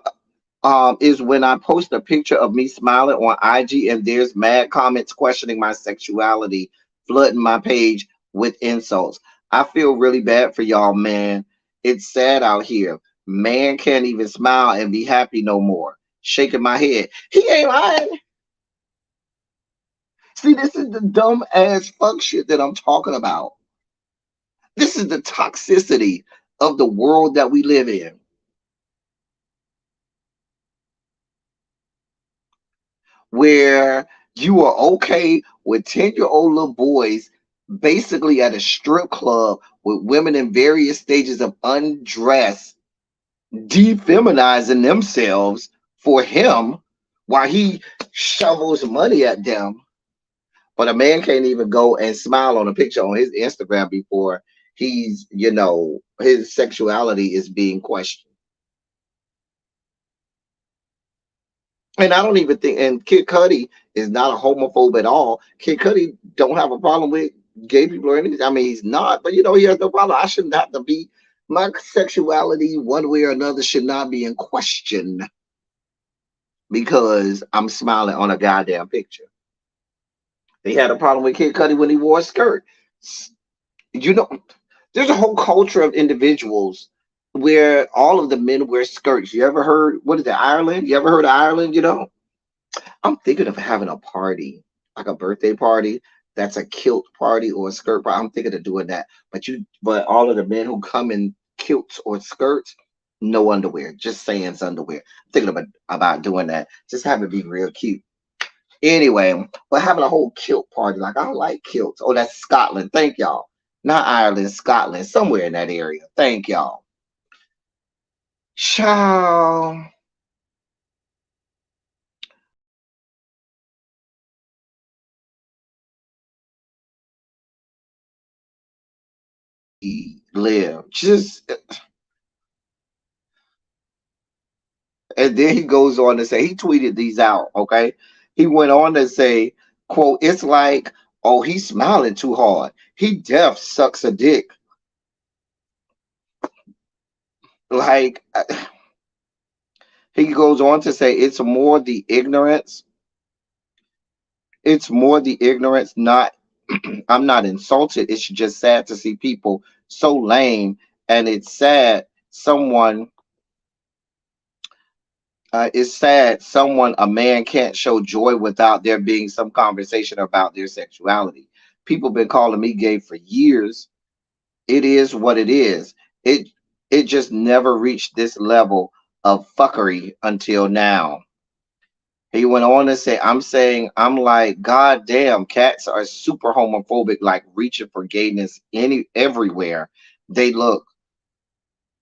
S3: post a picture of me smiling on IG and there's mad comments questioning my sexuality, flooding my page with insults. I feel really bad for y'all, man. It's sad out here. Man can't even smile and be happy no more. Shaking my head. He ain't lying. See, this is the dumb ass fuck shit that I'm talking about. This is the toxicity of the world that we live in. Where you are okay with 10-year-old little boys basically at a strip club with women in various stages of undress, defeminizing themselves for him while he shovels money at them. But a man can't even go and smile on a picture on his Instagram before he's, his sexuality is being questioned. And I don't even think, and Kid Cudi is not a homophobe at all. Kid Cudi don't have a problem with gay people or anything. I mean, he's not, but he has no problem. I shouldn't have to be, my sexuality one way or another should not be in question because I'm smiling on a goddamn picture. They had a problem with Kid Cudi when he wore a skirt. There's a whole culture of individuals where all of the men wear skirts. You ever heard, what is it, Ireland? You ever heard of Ireland, I'm thinking of having a party, like a birthday party, that's a kilt party or a skirt party. I'm thinking of doing that. But all of the men who come in kilts or skirts, no underwear, just sans underwear. I'm thinking about doing that. Just have it be real cute. Anyway, but having a whole kilt party, like I like kilts. Oh, that's Scotland. Thank y'all. Not Ireland, Scotland, somewhere in that area. Thank y'all. Ciao. live. Just, and then he goes on to say, he tweeted these out, okay? He went on to say, quote, it's like, oh, he's smiling too hard. He deaf sucks a dick. Like, he goes on to say, it's more the ignorance. It's more the ignorance, not, I'm not insulted. It's just sad to see people so lame. And it's sad a man can't show joy without there being some conversation about their sexuality. People been calling me gay for years. It is what it is. It just never reached this level of fuckery until now. He went on to say, I'm saying, I'm like, God damn, cats are super homophobic, like reaching for gayness everywhere they look.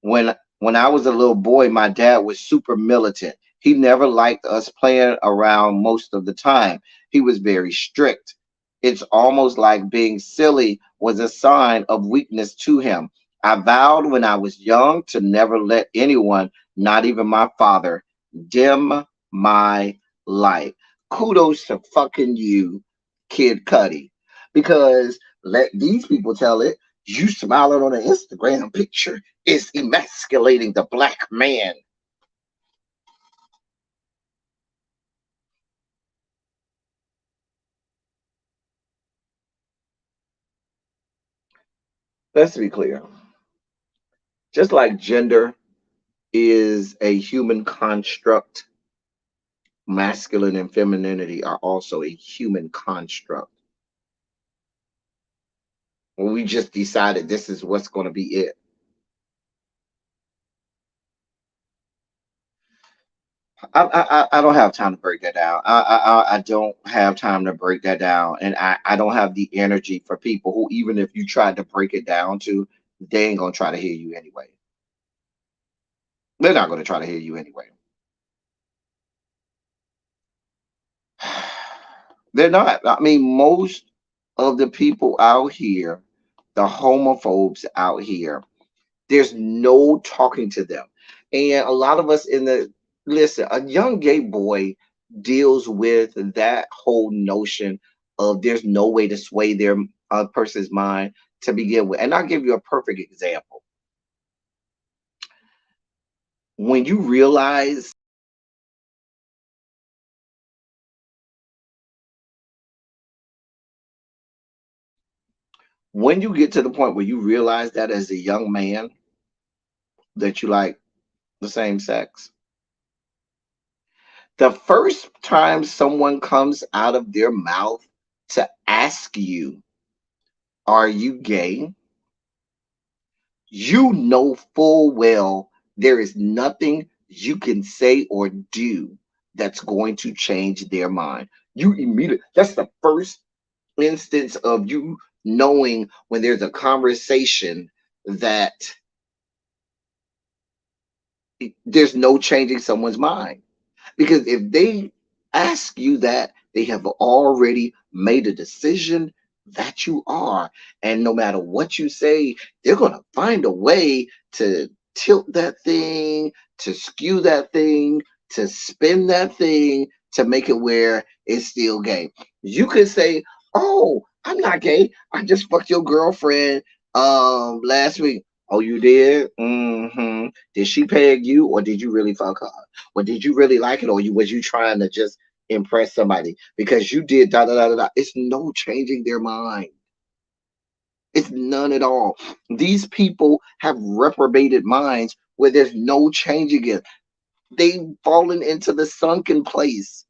S3: When I was a little boy, my dad was super militant. He never liked us playing around most of the time. He was very strict. It's almost like being silly was a sign of weakness to him. I vowed when I was young to never let anyone, not even my father, dim my life. Kudos to fucking you, Kid Cudi. Because let these people tell it, you smiling on an Instagram picture is emasculating the black man. Let's be clear. Just like gender is a human construct, masculine and femininity are also a human construct. When we just decided this is what's going to be it. I don't have time to break that down. I don't have time to break that down, and I don't have the energy for people who, even if you tried to break it down to, they ain't gonna try to hear you anyway. They're not gonna try to hear you anyway. They're not. I mean, most of the people out here, the homophobes out here, there's no talking to them. And a lot of us in the listen, a young gay boy deals with that whole notion of there's no way to sway their person's mind to begin with. And I'll give you a perfect example. When you realize when you get to the point where you realize that as a young man that you like the same sex, the first time someone comes out of their mouth to ask you, are you gay? You know full well there is nothing you can say or do that's going to change their mind. You immediately, that's the first instance of you knowing when there's a conversation that there's no changing someone's mind. Because if they ask you that, they have already made a decision that you are. And no matter what you say, they're going to find a way to tilt that thing, to skew that thing, to spin that thing, to make it where it's still gay. You could say, oh, I'm not gay. I just fucked your girlfriend last week. Oh, you did? Mm-hmm. Did she peg you, or did you really fuck her? Or did you really like it, or was you trying to just impress somebody because you did da da da da da? It's no changing their mind. It's none at all. These people have reprobated minds where there's no changing it. They've fallen into the sunken place.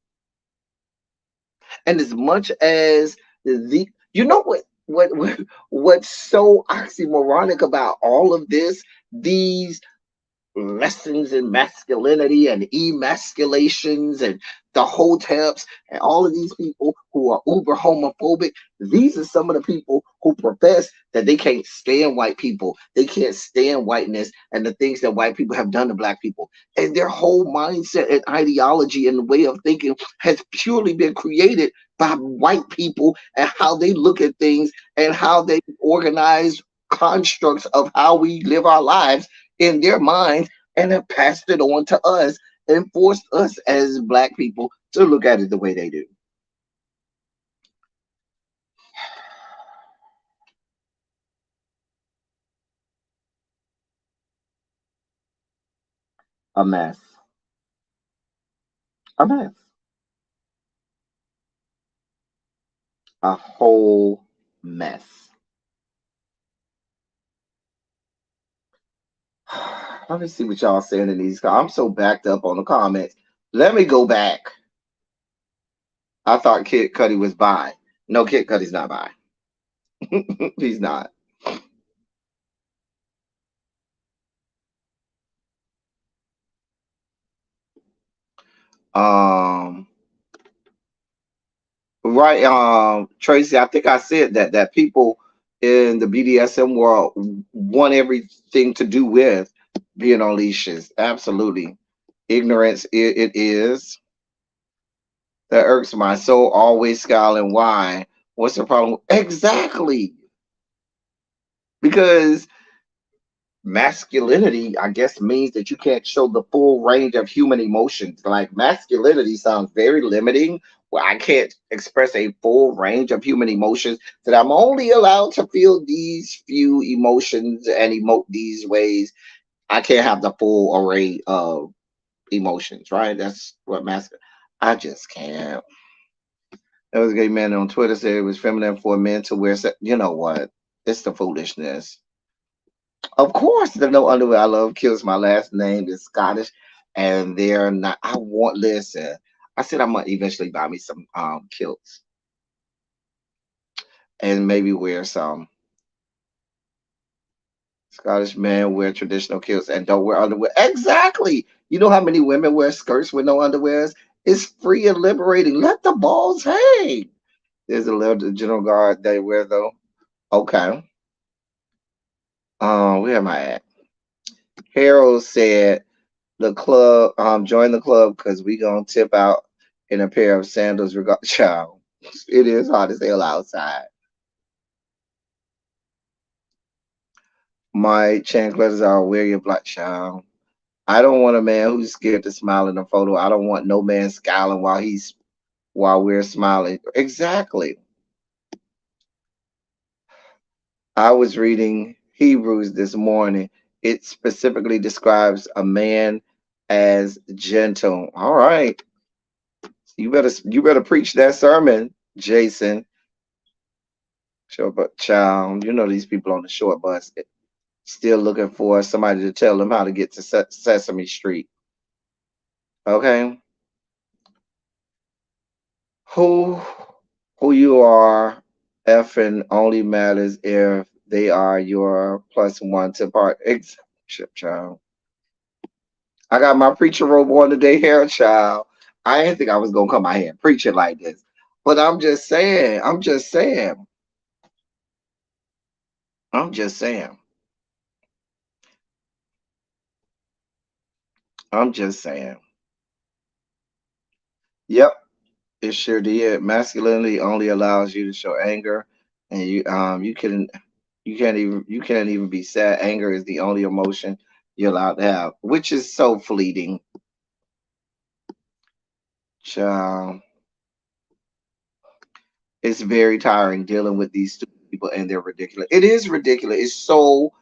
S3: And as much as you know what's so oxymoronic about all of this, these lessons in masculinity and emasculations and the hoteps and all of these people who are uber homophobic, these are some of the people who profess that they can't stand white people, they can't stand whiteness and the things that white people have done to black people. And their whole mindset and ideology and way of thinking has purely been created by white people and how they look at things and how they organize constructs of how we live our lives in their minds and have passed it on to us and forced us as black people to look at it the way they do. A mess. A mess. A whole mess. Let me see what y'all saying in these. I'm so backed up on the comments. Let me go back. I thought Kid Cudi was bi. No, Kid Cudi's not bi. He's not. Um, right. Tracy, I think I said that people in the BDSM world want everything to do with being on leashes. Absolutely. Ignorance, it is. That irks my soul, always scowling. Why? What's the problem? Exactly. Because masculinity, I guess, means that you can't show the full range of human emotions. Like masculinity sounds very limiting, where I can't express a full range of human emotions, that I'm only allowed to feel these few emotions and emote these ways. I can't have the full array of emotions, right? That's what masculine. I just can't. There was a gay man on Twitter said it was feminine for men to wear. You know what? It's the foolishness. Of course, the no underwear I love kills. My last name is Scottish, and they're not. I want listen. I said I might eventually buy me some kilts and maybe wear some. Scottish men wear traditional kilts and don't wear underwear. Exactly. You know how many women wear skirts with no underwears? It's free and liberating. Let the balls hang. There's a little general guard they wear though. Okay. Where am I at? Harold said the club, join the club because we gonna tip out in a pair of sandals. Regard, child, it is hot as hell outside. My chanclets are wear your black child. I don't want a man who's scared to smile in a photo. I don't want no man scowling while we're smiling. Exactly. I was reading Hebrews this morning. It specifically describes a man as gentle. All right. You better preach that sermon, Jason. Short but child, you know these people on the short bus still looking for somebody to tell them how to get to Sesame Street. Okay, who who you are, effing only matters if they are your plus one to part. Child. I got my preacher robe on today, hair child. I didn't think I was gonna come out here and preach it like this, but I'm just saying. I'm just saying. I'm just saying. I'm just saying. Yep. It sure did. Masculinity only allows you to show anger, and you can't even be sad. Anger is the only emotion you're allowed to have, which is so fleeting. Child, it's very tiring dealing with these stupid people and they're ridiculous. It is ridiculous. It's so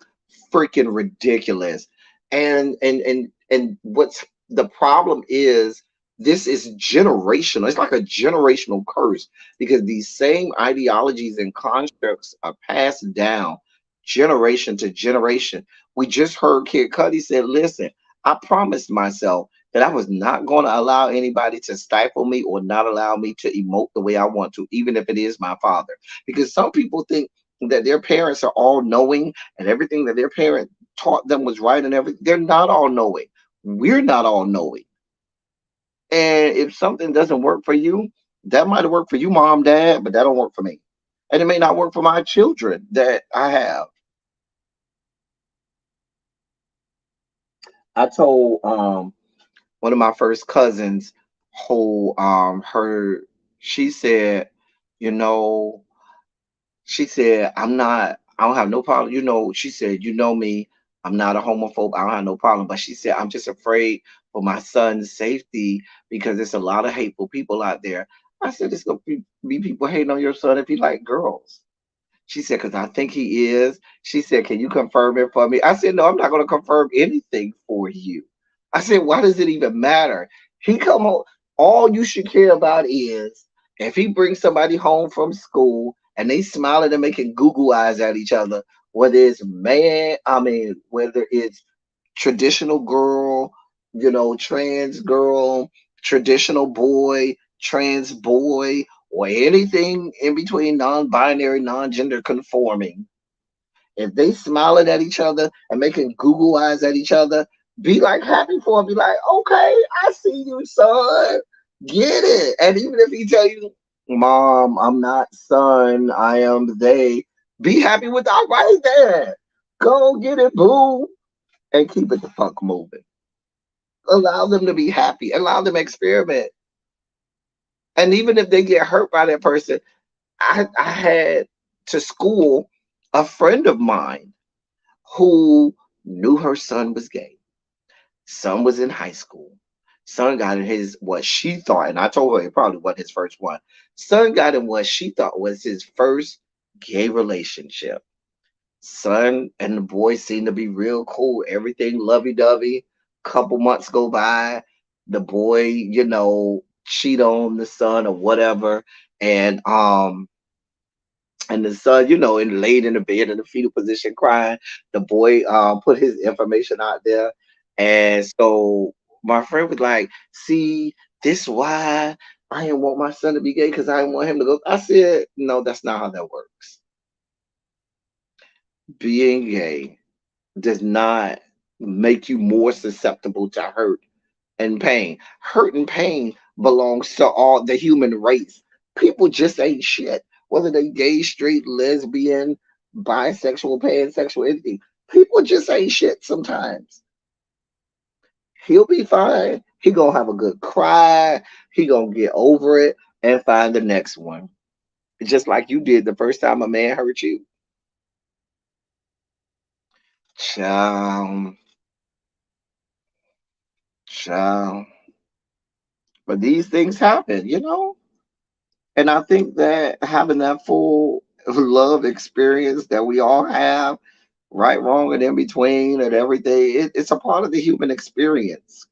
S3: freaking ridiculous. And what's the problem is this is generational. It's like a generational curse because these same ideologies and constructs are passed down generation to generation. We just heard Kid Cudi said, listen, I promised myself that I was not going to allow anybody to stifle me or not allow me to emote the way I want to, even if it is my father. Because some people think that their parents are all knowing and everything that their parent taught them was right and everything. They're not all knowing. We're not all knowing. And if something doesn't work for you, that might have worked for you, mom, dad, but that don't work for me. And it may not work for my children that I have. I told one of my first cousins who her she said, you know, she said, I'm not I don't have no problem. She said, me, I'm not a homophobe. I don't have no problem. But she said, I'm just afraid for my son's safety because there's a lot of hateful people out there. I said, there's going to be people hating on your son if he like girls. She said, because I think he is. She said, can you confirm it for me? I said, no, I'm not going to confirm anything for you. I said, why does it even matter? He come home. All you should care about is if he brings somebody home from school and they smiling and making Google eyes at each other, whether it's traditional girl, trans girl, traditional boy, trans boy, or anything in between non-binary, non-gender conforming. If they smiling at each other and making Google eyes at each other, be like happy for him. Be like, okay, I see you, son. Get it. And even if he tell you, Mom, I'm not son, I am they. Be happy with that right there. Go get it, boo, and keep it the fuck moving. Allow them to be happy. Allow them to experiment. And even if they get hurt by that person, I had to school a friend of mine who knew her son was gay. Son was in high school. Son got in his what she thought, and I told her it probably wasn't his first one. Son got in what she thought was his first gay relationship. Son and the boy seemed to be real cool. Everything lovey-dovey. Couple months go by. The boy, cheat on the son or whatever. And the son, laid in the bed in the fetal position crying. The boy put his information out there. And so my friend was like, see, this why I didn't want my son to be gay because I didn't want him to go. I said, no, that's not how that works. Being gay does not make you more susceptible to hurt and pain. Hurt and pain belongs to all the human race. People just ain't shit. Whether they gay, straight, lesbian, bisexual, pansexual, anything. People just ain't shit sometimes. He'll be fine. He gonna have a good cry. He gonna get over it and find the next one. Just like you did the first time a man hurt you. Child, child. But these things happen. And I think that having that full love experience that we all have, right, wrong, and in between, and everything, it's a part of the human experience.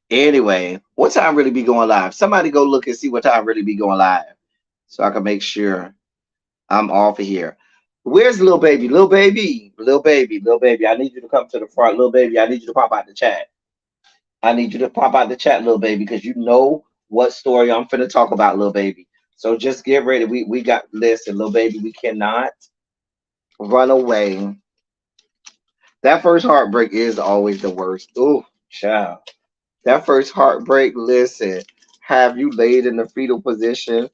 S3: Anyway, what time really be going live? Somebody go look and see what time really be going live, so I can make sure I'm off of here. Where's little baby? Little baby, little baby, little baby. I need you to come to the front, little baby. I need you to pop out the chat. I need you to pop out the chat, little baby, because you know what story I'm finna talk about, little baby. So just get ready. We got listen, little baby. We cannot run away. That first heartbreak is always the worst. Ooh, child. That first heartbreak, listen, have you laid in the fetal position,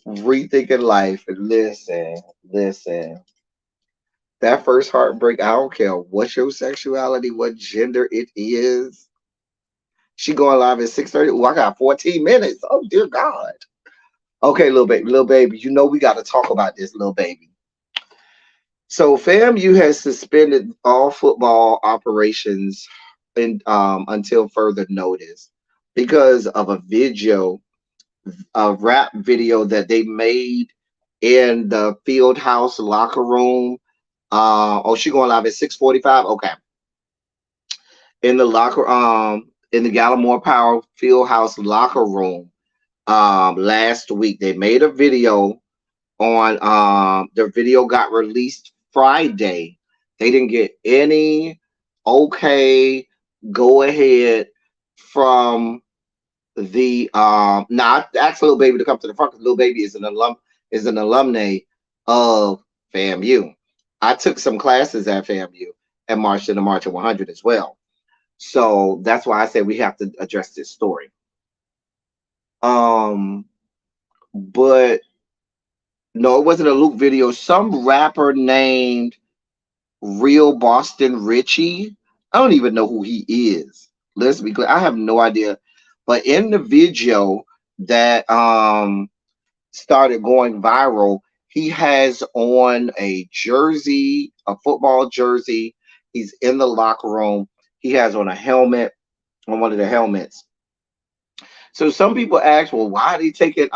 S3: rethinking life. Listen. That first heartbreak, I don't care what your sexuality, what gender it is. She going live at 6:30. Oh, I got 14 minutes. Oh, dear God. Okay, little baby, we got to talk about this, little baby. So FAMU has suspended all football operations until further notice because of a rap video that they made in the field house locker room. She going live at 6:45. Okay. In the in the Gallimore Power Fieldhouse locker room last week. They made a video on their video got released Friday. They didn't get any go ahead from the now I asked little baby to come to the front because little baby is an alumni of FAMU. I took some classes at FAMU and marched in the March of 100 as well. So that's why I said we have to address this story. But no, it wasn't a Luke video. Some rapper named Real Boston Richie. I don't even know who he is. Let's be clear. I have no idea. But in the video that started going viral, He has on a jersey, a football jersey. He's in the locker room. He has on a helmet, on one of the helmets. So some people ask, well, why are they taking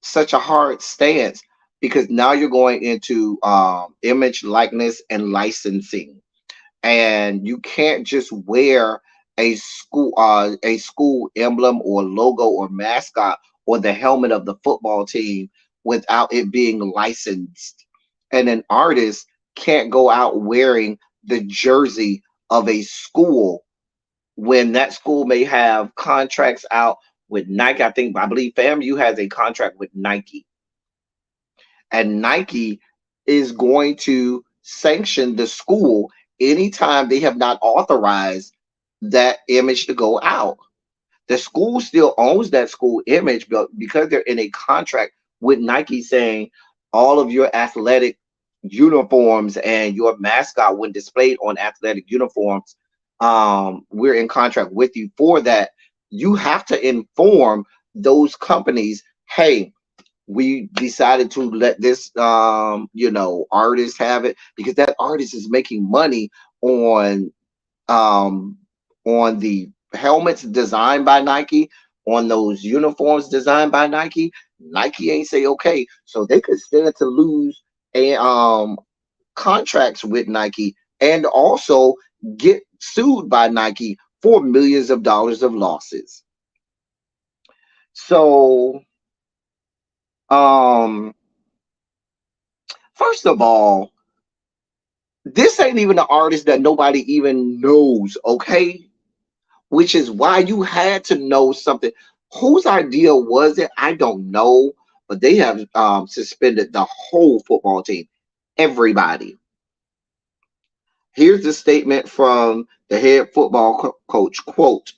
S3: such a hard stance? Because now you're going into image likeness and licensing, and you can't just wear a school emblem or logo or mascot or the helmet of the football team without it being licensed. And an artist can't go out wearing the jersey of a school when that school may have contracts out with Nike. I believe FAMU has a contract with Nike, and Nike is going to sanction the school anytime they have not authorized that image to go out. The school still owns that school image, but because they're in a contract with Nike saying all of your athletic uniforms and your mascot when displayed on athletic uniforms, we're in contract with you for that. You have to inform those companies, hey, we decided to let this artist have it because that artist is making money on um the helmets designed by Nike, on those uniforms designed by Nike. Nike ain't say okay, so they could stand to lose a contracts with Nike and also get sued by Nike for millions of dollars of losses. So um first of all, this ain't even an artist that nobody even knows, okay? Which is why you had to know something. Whose idea was it? I don't know, but they have suspended the whole football team, everybody. Here's the statement from the head football coach. Quote,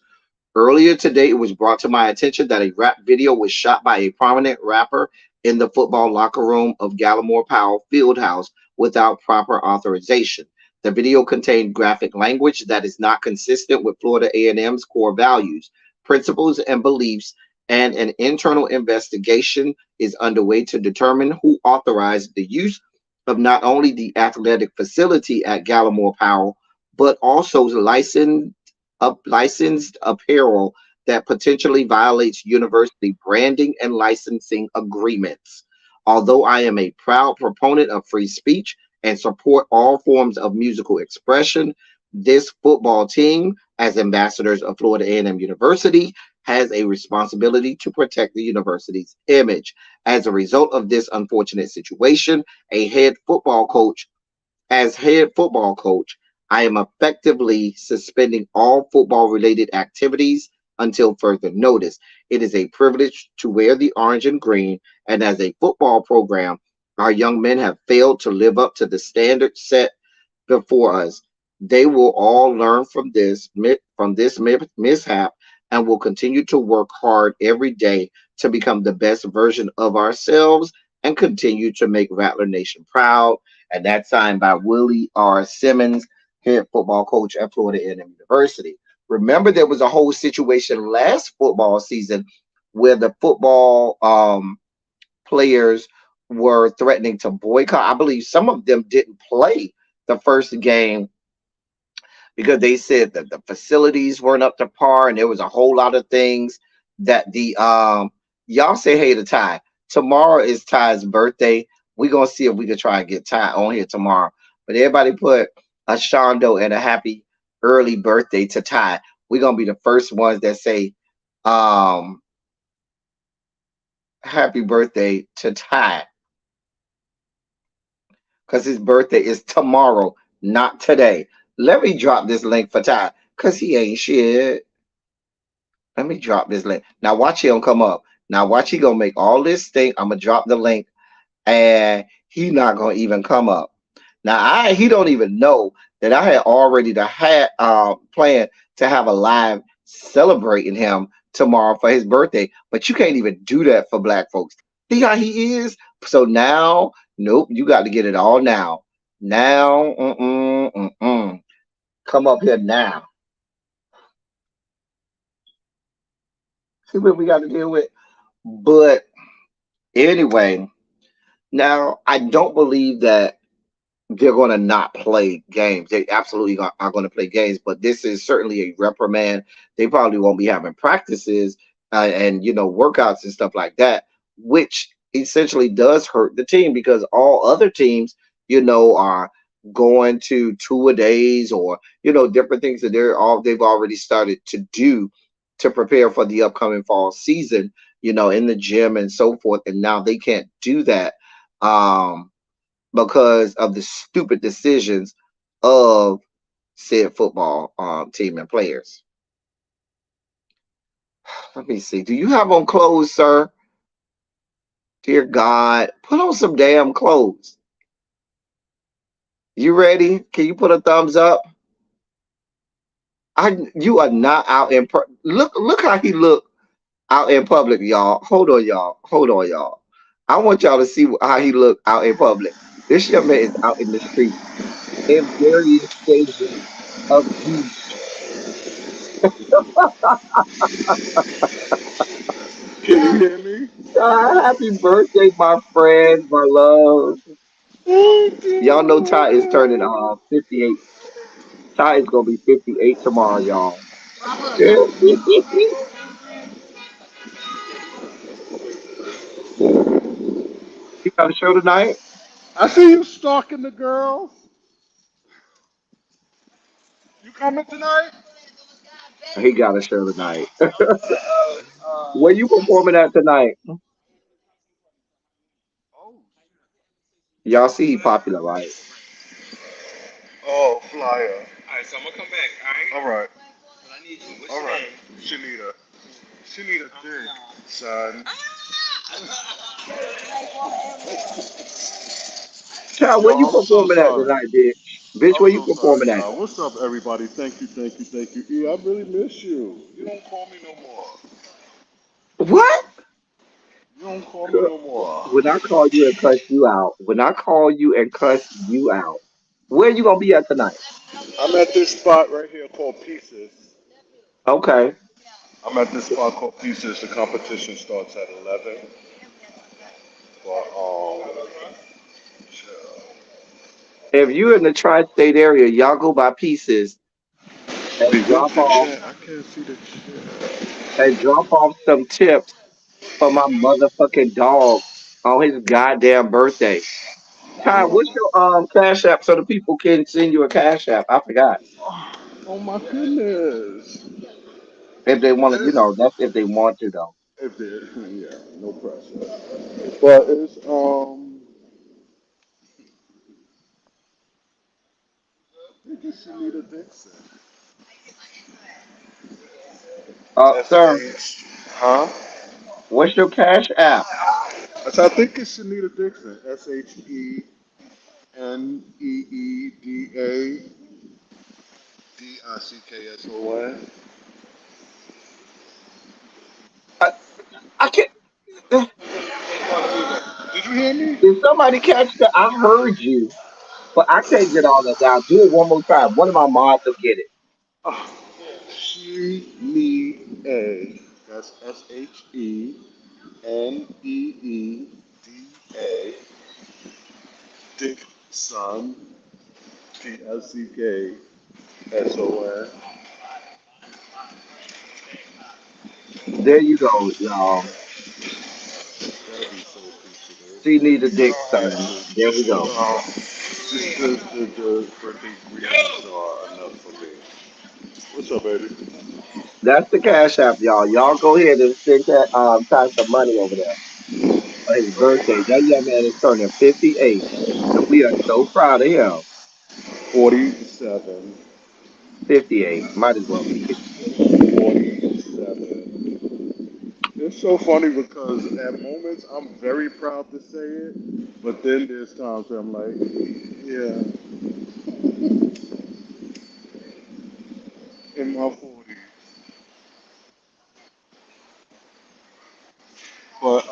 S3: earlier today, it was brought to my attention that a rap video was shot by a prominent rapper in the football locker room of Gallimore Powell Fieldhouse without proper authorization. The video contained graphic language that is not consistent with Florida A&M's core values, principles, and beliefs, and an internal investigation is underway to determine who authorized the use of not only the athletic facility at Gallimore Powell, but also licensed apparel that potentially violates university branding and licensing agreements. Although I am a proud proponent of free speech and support all forms of musical expression, this football team, as ambassadors of Florida A&M University, has a responsibility to protect the university's image. As a result of this unfortunate situation, as head football coach, I am effectively suspending all football related activities until further notice. It is a privilege to wear the orange and green, and as a football program, our young men have failed to live up to the standards set before us. They will all learn from this mishap and will continue to work hard every day to become the best version of ourselves and continue to make Rattler Nation proud. And that's signed by Willie R. Simmons, head football coach at Florida A&M University. Remember, there was a whole situation last football season where the football players were threatening to boycott. I believe some of them didn't play the first game because they said that the facilities weren't up to par, and there was a whole lot of things that the y'all say hey to Ty. Tomorrow is Ty's birthday. We're gonna see if we can try and get Ty on here tomorrow. But everybody put a Shondo and a happy early birthday to Ty. We're gonna be the first ones that say happy birthday to Ty. Because his birthday is tomorrow, not today. Let me drop this link for Ty, because he ain't shit. Let me drop this link. Now watch him come up. Now watch he gonna make all this thing. I'm gonna drop the link, and he not gonna even come up. Now he don't even know that I had already planned to have a live celebrating him tomorrow for his birthday, but you can't even do that for black folks. See how he is? So now, nope, you got to get it all now. Now, come up here now. See what we got to deal with? But anyway, Now, I don't believe that they're going to not play games. They absolutely are going to play games, but this is certainly a reprimand. They probably won't be having practices and workouts and stuff like that, which essentially does hurt the team because all other teams, are going to two a days or different things that they've already started to do to prepare for the upcoming fall season, in the gym and so forth, and now they can't do that. Um, because of the stupid decisions of said football team and players. Let me see. Do you have on clothes, sir? Dear God, put on some damn clothes. You ready? Can you put a thumbs up? You are not out in look how he look out in public, y'all. Hold on, y'all. Hold on, y'all. I want y'all to see how he look out in public. This young man is out in the street in various stages of being.
S4: Can you hear me?
S3: Happy birthday, my friend, my love. Y'all know Ty is turning 58. Ty is gonna be 58 tomorrow, y'all. You got a show tonight?
S4: I see you stalking the girls. You coming tonight?
S3: He got a show tonight. Where
S4: Uh,
S3: you performing at tonight?
S4: oh,
S3: Y'all see he popular, right?
S4: oh, flyer. All right, all right. Shanita, Shanita, dick, son.
S3: Ty, where you
S4: Yo, I'm so
S3: performing at
S4: sorry.
S3: tonight, bitch? Bitch,
S4: I'm
S3: where you
S4: so sorry,
S3: performing at?
S4: y'all. What's up, everybody? Thank you, thank you, thank you. E, I really miss you. You don't call me no more.
S3: What?
S4: You don't call me no more.
S3: When I call you and cuss you out, when I call you and cuss you out, where you gonna be at tonight?
S4: I'm at this spot right here called Pieces.
S3: Okay.
S4: I'm at this spot called Pieces. The competition starts at 11. But
S3: If you're in the tri-state area, y'all go by pieces and
S4: Lee, where's
S3: drop
S4: the
S3: off
S4: chat? I can't see the chat.
S3: some tips for my motherfucking dog on his goddamn birthday. Ty, what's your cash app so the people can send you a cash app? I forgot.
S4: Oh my goodness.
S3: If they want to,
S4: It's,
S3: that's if they want to though.
S4: if there, yeah, no pressure. But it's I think it's Shanita Dixon. S
S3: Sir,
S4: H, huh?
S3: what's your cash app?
S4: I think it's Shanita Dixon. SHENEDA DICKSON.
S3: I, I can't.
S4: Did you hear me?
S3: Did somebody catch that? I heard you, but I can't get all that down. Do it one more time. One of my moms will get it.
S4: Oh, she, me, a. That's SHENEEDA. Dick Son. DICKSON.
S3: There you go, y'all.
S4: That'd be so appreciative.
S3: She need a dick, son.
S4: Just,
S3: There we go.
S4: just the birthday greetings are enough for me. What's up, baby?
S3: That's the cash app, y'all. Y'all go ahead and send that Ty some money over there for his birthday. That young man is turning 58, and we are so proud of him.
S4: 47.
S3: 58, might as well be 58.
S4: 47. It's so funny because at moments I'm very proud to say it, but then there's times where I'm like, yeah, in my 40s. But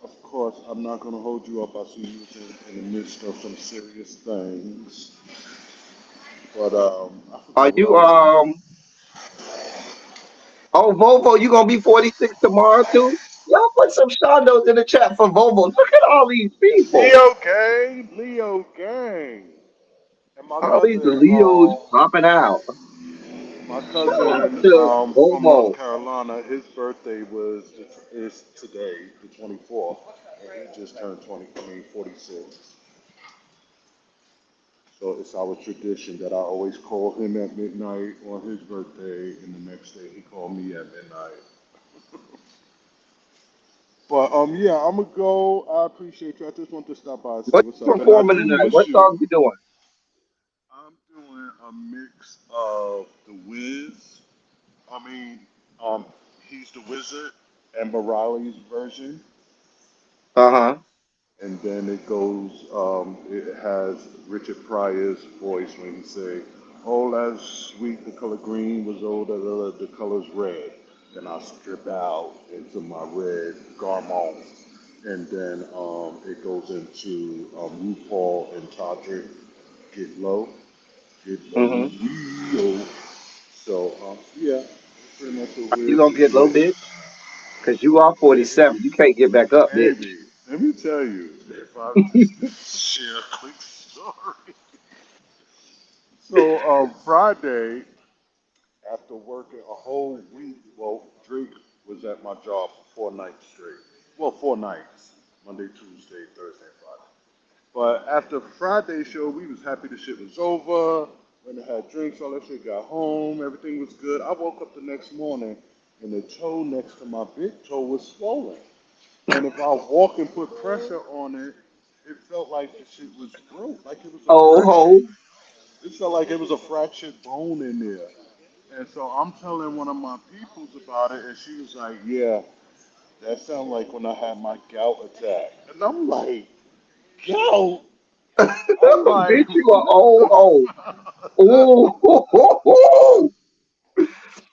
S4: of course, I'm not gonna hold you up. I see you was in the midst of some serious things. But I
S3: Are
S4: forgot what I
S3: you
S4: was saying.
S3: Oh, Volvo, you gonna be 46 tomorrow too? Y'all put some Shondos in the chat for Volvo. Look at all these people.
S4: Leo gang, and
S3: All these Leos popping out.
S4: my
S3: Shout out
S4: cousin
S3: to
S4: from North
S3: Volvo.
S4: Carolina. His birthday is today, the 24th, and he just turned 20. I mean 46. So it's our tradition that I always call him at midnight on his birthday, and the next day he called me at midnight. But yeah, I'm gonna go. I appreciate you. I just want to stop by and say
S3: What
S4: what's
S3: you
S4: up, and I
S3: performing
S4: do
S3: tonight?
S4: miss
S3: What
S4: you.
S3: song you doing?
S4: I'm doing a mix of the Wiz. I mean, um, he's the Wizard, and Riley's version,
S3: Uh-huh.
S4: and then it goes. It has Richard Pryor's voice when he say, "Oh, that's sweet. The color green was old. The color's red." Then I strip out into my red garment, and then it goes into RuPaul and Todrick, get low,
S3: Mm-hmm.
S4: Leo. So yeah, that's pretty much what
S3: You
S4: we're
S3: gonna get low,
S4: doing.
S3: bitch? Because you are 47. You can't get back up, bitch.
S4: Baby, let me tell you, if I share a quick story. So Friday, after working a whole week, well, Drake was at my job for 4 nights straight. Well, 4 nights, Monday, Tuesday, Thursday, Friday. But after Friday show, we was happy the shit was over. Went and had drinks, all that shit. Got home, everything was good. I woke up the next morning, and the toe next to my big toe was swollen. And if I walk and put pressure on it, it felt like the shit was broke, like it was a
S3: Oh,
S4: fractured.
S3: ho.
S4: It felt like it was a fractured bone in there. And so I'm telling one of my peoples about it, and she was like, "Yeah, that sounded like when I had my gout attack." And I'm like, "Gout?" I'm like,
S3: Bitch, you are
S4: "What
S3: old,
S4: the
S3: old.
S4: fuck?"
S3: Oh, ho, ho, ho.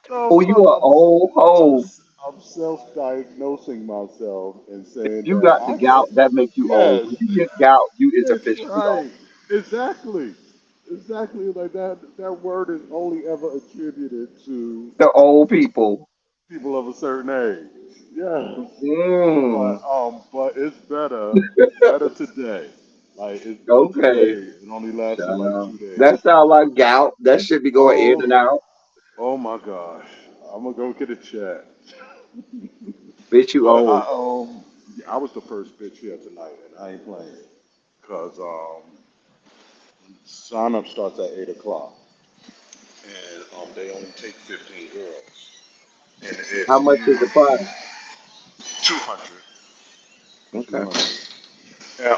S4: So
S3: Oh, you
S4: look,
S3: are old, ho.
S4: I'm self-diagnosing myself and
S3: If
S4: saying
S3: you
S4: that
S3: got the
S4: I
S3: gout, that makes you old.
S4: yes,
S3: When you get gout, you is
S4: that's
S3: officially old.
S4: right. Exactly. Exactly like that. That word is only ever attributed to
S3: The old people.
S4: people of a certain age. Yes.
S3: Mm,
S4: But it's better today. Like it's better
S3: okay.
S4: today. It only lasted like 2 days.
S3: That sound like gout. That should be going in
S4: Oh,
S3: and out.
S4: oh my gosh. I'm gonna go get a check.
S3: Bitch, you
S4: But
S3: old.
S4: I was the first bitch here tonight, and I ain't playing because sign up starts at 8 o'clock, and they only take 15 girls, and
S3: How
S4: if
S3: much is the
S4: you
S3: price?
S4: 200,
S3: Okay.
S4: 200. And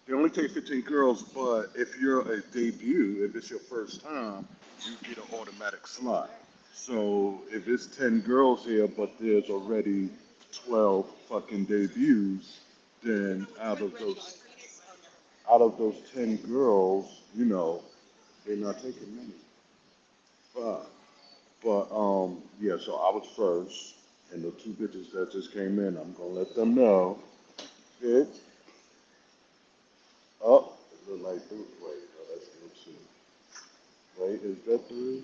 S4: they only take 15 girls, but if you're a debut, if it's your first time, you get an automatic slot. So if it's 10 girls here, but there's already 12 fucking debuts, then out of those 10 girls, they're not taking many. But yeah, so I was first, and the two bitches that just came in, I'm gonna let them know, bitch. Oh, it look like three. Wait, no, that's still two. Wait, is that three?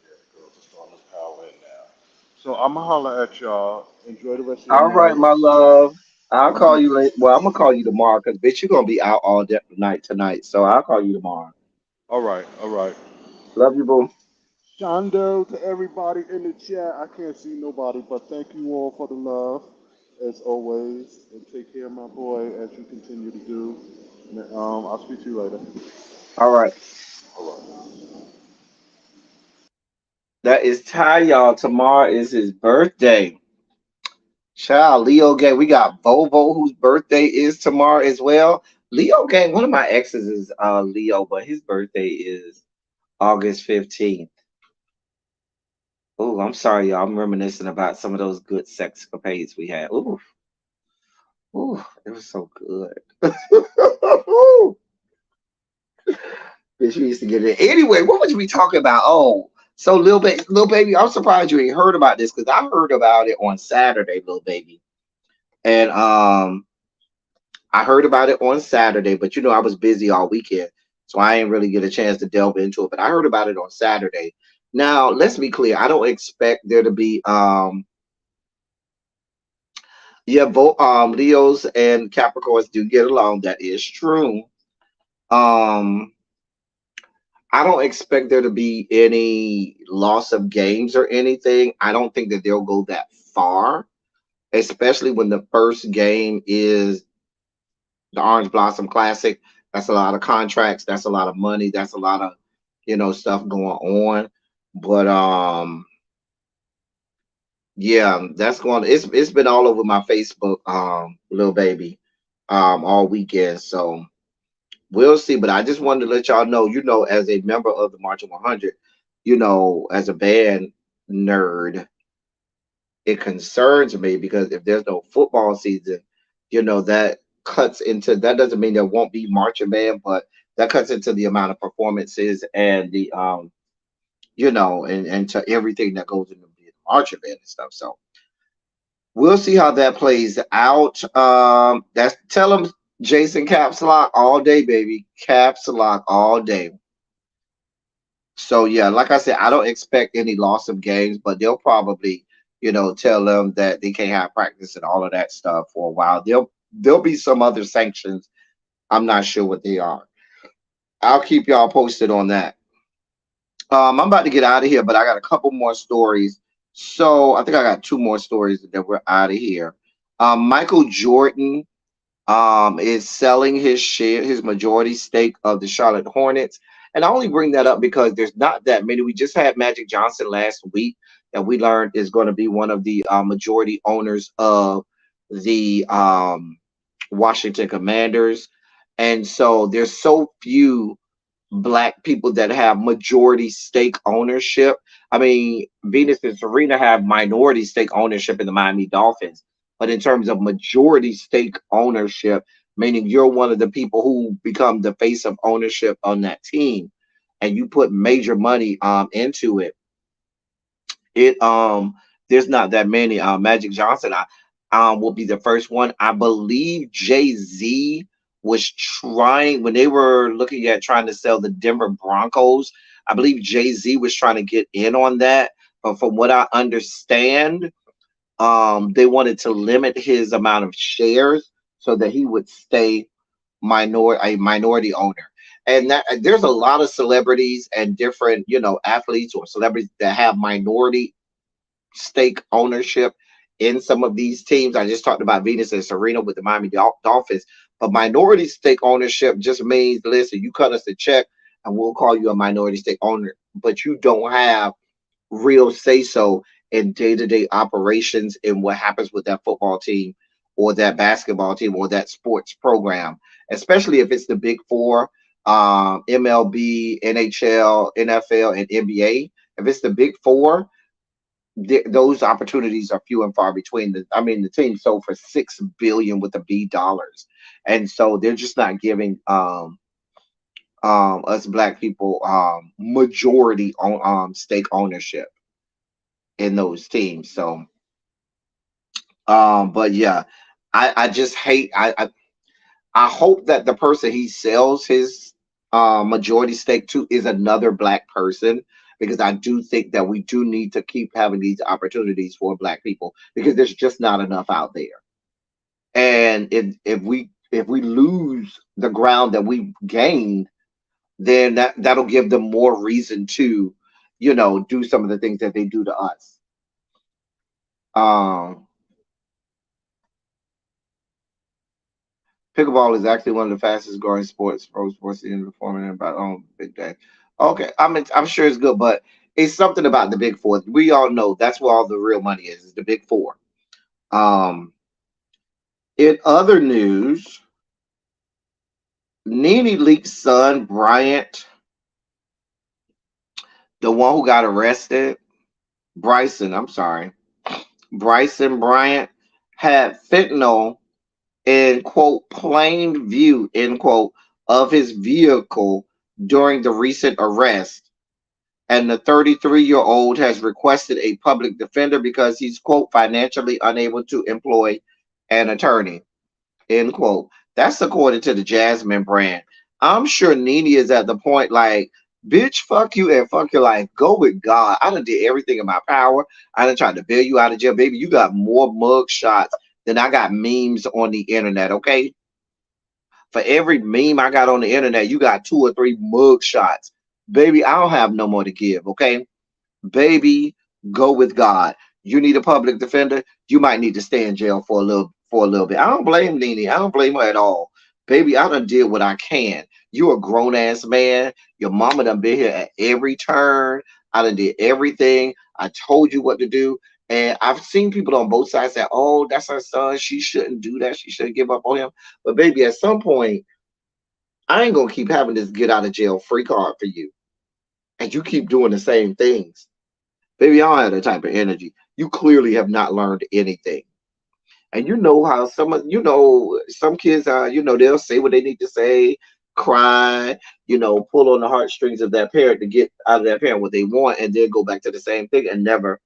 S4: Yeah, the girls are starting to pile in now. So I'ma holler at y'all. Enjoy the rest of your
S3: All right,
S4: night.
S3: my love. I'll call you later. Well, I'm gonna call you tomorrow because bitch, you're gonna be out all day night tonight. So I'll call you tomorrow.
S4: All right, all right.
S3: Love you, boo.
S4: Shondo to everybody in the chat. I can't see nobody, but thank you all for the love, as always, and take care of my boy as you continue to do. And, I'll speak to you later.
S3: All right.
S4: All right.
S3: That is Ty, y'all. Tomorrow is his birthday. Child, Leo Gang. We got Vovo, whose birthday is tomorrow as well. Leo Gang, one of my exes is Leo, but his birthday is August 15th. Oh, I'm sorry, y'all. I'm reminiscing about some of those good sexcapades we had. Ooh, ooh, it was so good. Bitch, we used to get it. Anyway, what was we talking about? Oh, so little baby, I'm surprised you ain't heard about this because I heard about it on Saturday, little baby. And I heard about it on Saturday, but I was busy all weekend, so I ain't really get a chance to delve into it. But I heard about it on Saturday. Now, let's be clear. I don't expect there to be Yeah, both Leos and Capricorns do get along. That is true. Um, I don't expect there to be any loss of games or anything. I don't think that they'll go that far, especially when the first game is the Orange Blossom Classic. That's a lot of contracts. That's a lot of money. That's a lot of, stuff going on. But yeah, that's going. It's been all over my Facebook, little baby, all weekend. So we'll see. But I just wanted to let y'all know, as a member of the March of 100, as a band nerd, it concerns me because if there's no football season, that cuts into that doesn't mean there won't be marching band, but that cuts into the amount of performances and the and to everything that goes into being a marching band and stuff. So we'll see how that plays out. That's tell them Jason caps lock all day, baby. Caps lock all day. So yeah, like I said, I don't expect any loss of games, but they'll probably, tell them that they can't have practice and all of that stuff for a while. There'll be some other sanctions. I'm not sure what they are. I'll keep y'all posted on that. I'm about to get out of here, but I got a couple more stories. So I think I got two more stories that we're out of here. Michael Jordan is selling his majority stake of the Charlotte Hornets. And I only bring that up because there's not that many. We just had Magic Johnson last week that we learned is going to be one of the majority owners of the Washington Commanders. And so there's so few black people that have majority stake ownership. I mean, Venus and Serena have minority stake ownership in the Miami Dolphins, but in terms of majority stake ownership, meaning you're one of the people who become the face of ownership on that team, and you put major money into it. There's not that many. Magic Johnson will be the first one. I believe Jay-Z was trying when they were looking at trying to sell the Denver Broncos. I believe Jay-Z was trying to get in on that. But from what I understand, they wanted to limit his amount of shares so that he would stay a minority owner. And that there's a lot of celebrities and different, athletes or celebrities that have minority stake ownership in some of these teams. I just talked about Venus and Serena with the Miami Dolphins, but minority stake ownership just means, listen, you cut us a check and we'll call you a minority stake owner, but you don't have real say so in day-to-day operations in what happens with that football team or that basketball team or that sports program, especially if it's the big four, MLB, NHL, NFL, and NBA. If it's the big four, those opportunities are few and far between. The team sold for $6 billion with the B dollars, and so they're just not giving us black people majority stake ownership in those teams. So, but yeah, I just hate. I hope that the person he sells his majority stake to is another black person, because I do think that we do need to keep having these opportunities for black people because there's just not enough out there. And if we lose the ground that we gained, then that'll give them more reason to, do some of the things that they do to us. Um, Pickleball is actually one of the fastest growing pro sports in the format about big day. Okay, I'm sure it's good, but it's something about the big four. We all know that's where all the real money is the big four. Um, in other news, Nene Leak's son Bryant, the one who got arrested, Bryson Bryant had fentanyl in quote plain view end quote of his vehicle during the recent arrest, and the 33-year-old has requested a public defender because he's quote financially unable to employ an attorney end quote. That's according to the Jasmine brand. I'm sure Nene is at the point like, bitch, fuck you and fuck your life. Go with God. I done did everything in my power. I done tried to bail you out of jail. Baby, you got more mug shots then I got memes on the internet. Okay, for every meme I got on the internet, you got 2 or 3 mug shots. Baby, I don't have no more to give. Okay, baby, go with God. You need a public defender. You might need to stay in jail for a little bit. I don't blame Nene. I don't blame her at all. Baby, I done did what I can. You a grown ass man. Your mama done been here at every turn. I done did everything. I told you what to do. And I've seen people on both sides say, oh, that's her son. She shouldn't do that. She shouldn't give up on him. But baby, at some point, I ain't gonna keep having this get out of jail free card for you. And you keep doing the same things. Baby, I don't have that type of energy. You clearly have not learned anything. And you know how some kids are, they'll say what they need to say, cry, pull on the heartstrings of that parent to get out of that parent what they want, and then go back to the same thing and never,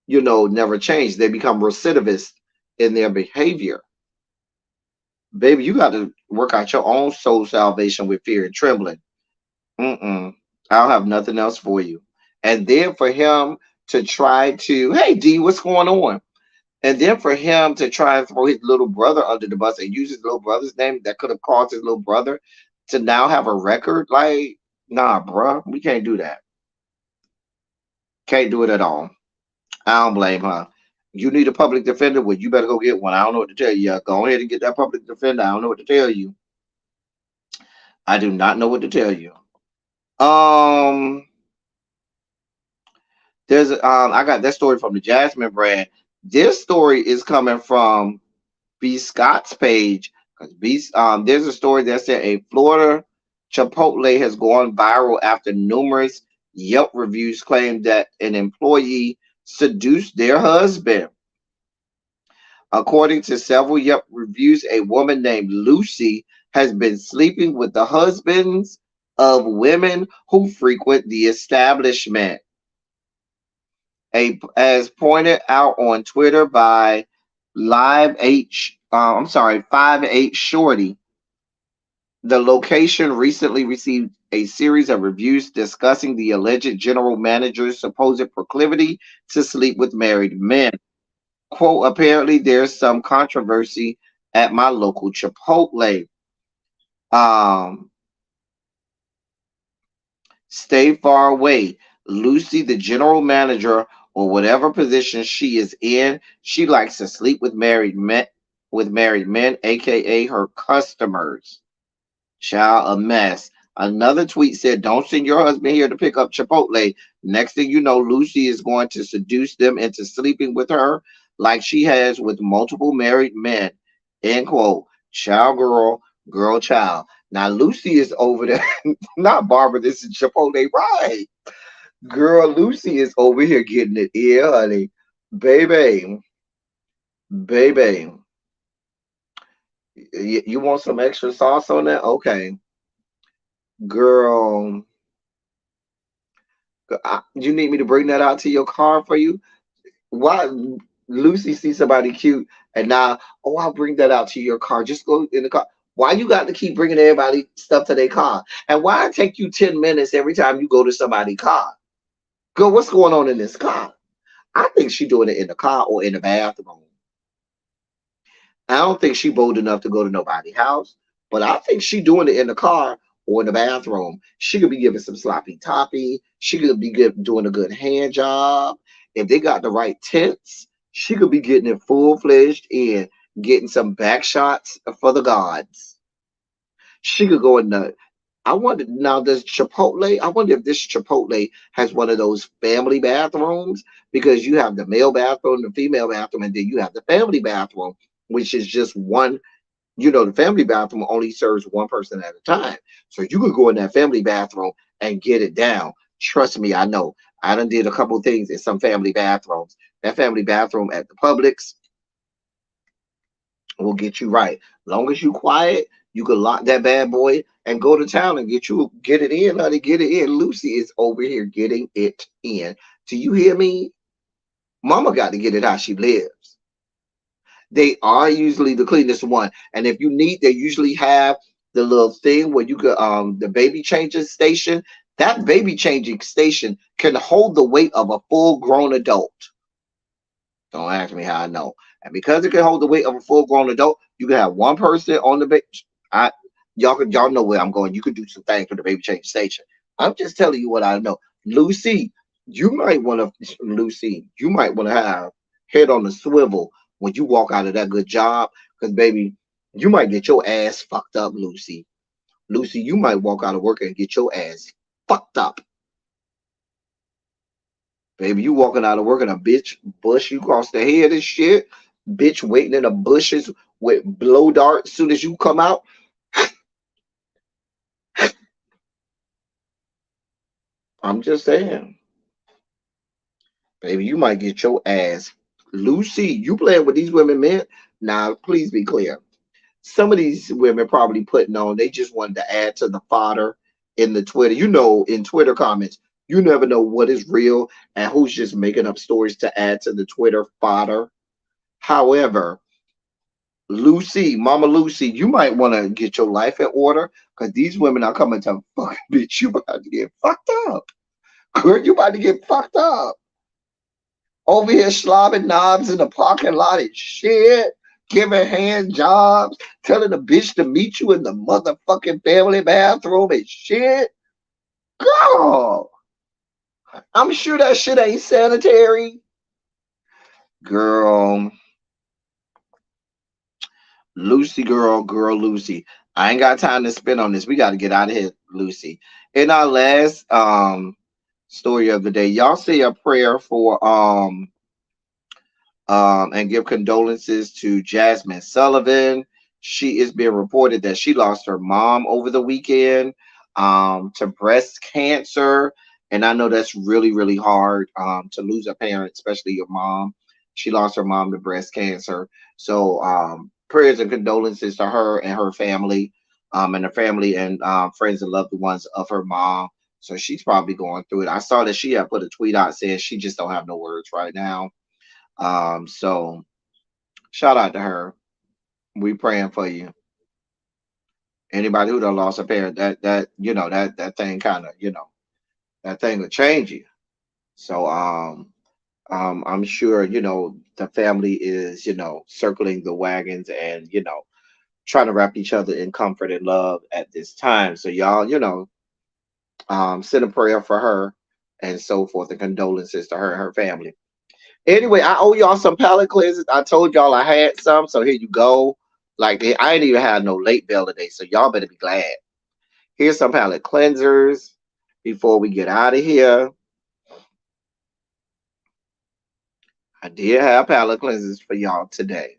S3: never change. They become recidivist in their behavior. Baby, you got to work out your own soul salvation with fear and trembling. Mm-mm. I don't have nothing else for you. And then for him to try to, hey D, what's going on? And then for him to try and throw his little brother under the bus and use his little brother's name that could have caused his little brother to now have a record, like, nah, bruh, we can't do that. Can't do it at all. I don't blame her. You need a public defender? Well, you better go get one. I don't know what to tell you. Go ahead and get that public defender. I don't know what to tell you. I do not know what to tell you. Um, I got that story from the Jasmine brand. This story is coming from B Scott's page. There's a story that said a Florida Chipotle has gone viral after numerous Yelp reviews claim that an employee seduced their husband. According to several Yelp reviews, a woman named Lucy has been sleeping with the husbands of women who frequent the establishment. As pointed out on Twitter by 5H Shorty, the location recently received a series of reviews discussing the alleged general manager's supposed proclivity to sleep with married men. Quote, apparently there's some controversy at my local Chipotle. Stay far away. Lucy, the general manager, or whatever position she is in, she likes to sleep with married men, aka her customers. Child, a mess. Another tweet said, don't send your husband here to pick up Chipotle. Next thing you know, Lucy is going to seduce them into sleeping with her like she has with multiple married men. End quote. Child, girl, child. Now, Lucy is over there. Not Barbara, this is Chipotle, right? Girl, Lucy is over here getting it. Yeah, honey. Baby. You want some extra sauce on that? Okay. Girl, you need me to bring that out to your car for you? Why Lucy see somebody cute and now, oh, I'll bring that out to your car. Just go in the car. Why you got to keep bringing everybody stuff to their car? And why it take you 10 minutes every time you go to somebody's car? Girl, what's going on in this car? I think she doing it in the car or in the bathroom. I don't think she bold enough to go to nobody's house, but I think she doing it in the car or in the bathroom. She could be giving some sloppy toppy. She could be doing a good hand job. If they got the right tents, she could be getting it full-fledged in, getting some back shots for the gods. She could go in the. I wonder now, does Chipotle? I wonder if this Chipotle has one of those family bathrooms because you have the male bathroom, the female bathroom, and then you have the family bathroom, which is just one. The family bathroom only serves one person at a time. So you could go in that family bathroom and get it down. Trust me, I know. I done did a couple things in some family bathrooms. That family bathroom at the Publix will get you right. Long as you quiet, you can lock that bad boy and go to town and get it in, honey. Get it in. Lucy is over here getting it in. Do you hear me? Mama got to get it how she lives. They are usually the cleanest one. And if you need, they usually have the little thing where you could the baby changing station. That baby changing station can hold the weight of a full grown adult. Don't ask me how I know. And because it can hold the weight of a full grown adult, you can have one person on the bench. I y'all know where I'm going. You could do some things for the baby change station. I'm just telling you what I know. Lucy, you might want to have head on the swivel when you walk out of that good job. Because baby, you might get your ass fucked up, Lucy. Lucy, you might walk out of work and get your ass fucked up. Baby, you walking out of work and a bitch bush you across the head and shit. Bitch waiting in the bushes with blow darts. Soon as you come out, I'm just saying, baby, you might get your ass. Lucy, you playing with these women, man. Now, please be clear. Some of these women probably putting on, they just wanted to add to the fodder in the Twitter. You know, in Twitter comments, you never know what is real and who's just making up stories to add to the Twitter fodder. However, Lucy, Mama Lucy, you might want to get your life in order because these women are coming to fucking bitch. You about to get fucked up. Girl, you about to get fucked up. Over here slobbing knobs in the parking lot and shit. Giving hand jobs. Telling the bitch to meet you in the motherfucking family bathroom and shit. Girl, I'm sure that shit ain't sanitary. Girl, Lucy, girl, Lucy. I ain't got time to spend on this. We got to get out of here, Lucy. In our last story of the day, y'all say a prayer for and give condolences to Jasmine Sullivan. She is being reported that she lost her mom over the weekend to breast cancer. And I know that's really, really hard to lose a parent, especially your mom. She lost her mom to breast cancer. So prayers and condolences to her and her family, and the family and friends and loved ones of her mom. So she's probably going through it. I saw that she had put a tweet out saying she just don't have no words right now. So shout out to her. We praying for you. Anybody who done lost a parent, that that thing kind of that thing will change you. So I'm sure the family is circling the wagons and trying to wrap each other in comfort and love at this time. So y'all send a prayer for her and so forth and condolences to her and her family. Anyway, I owe y'all some palate cleansers. I told y'all I had some, so here you go. Like I ain't even had no late bill today, so y'all better be glad. Here's some palate cleansers before we get out of here. I did have palate cleansers for y'all today.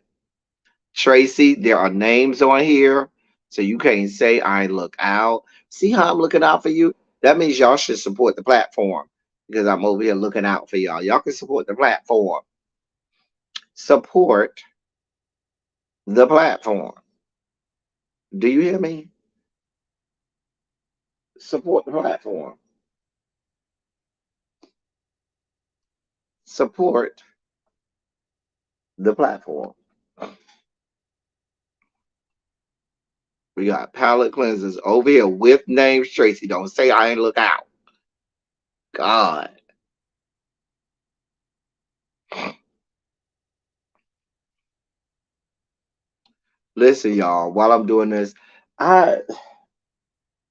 S3: Tracy, there are names on here, so you can't say I ain't look out. See how I'm looking out for you? That means y'all should support the platform because I'm over here looking out for y'all. Y'all can support the platform. Support the platform. Do you hear me? Support the platform. Support the platform. We got palette cleansers over here with names. Tracy, don't say I ain't look out. God. Listen, y'all, while I'm doing this, I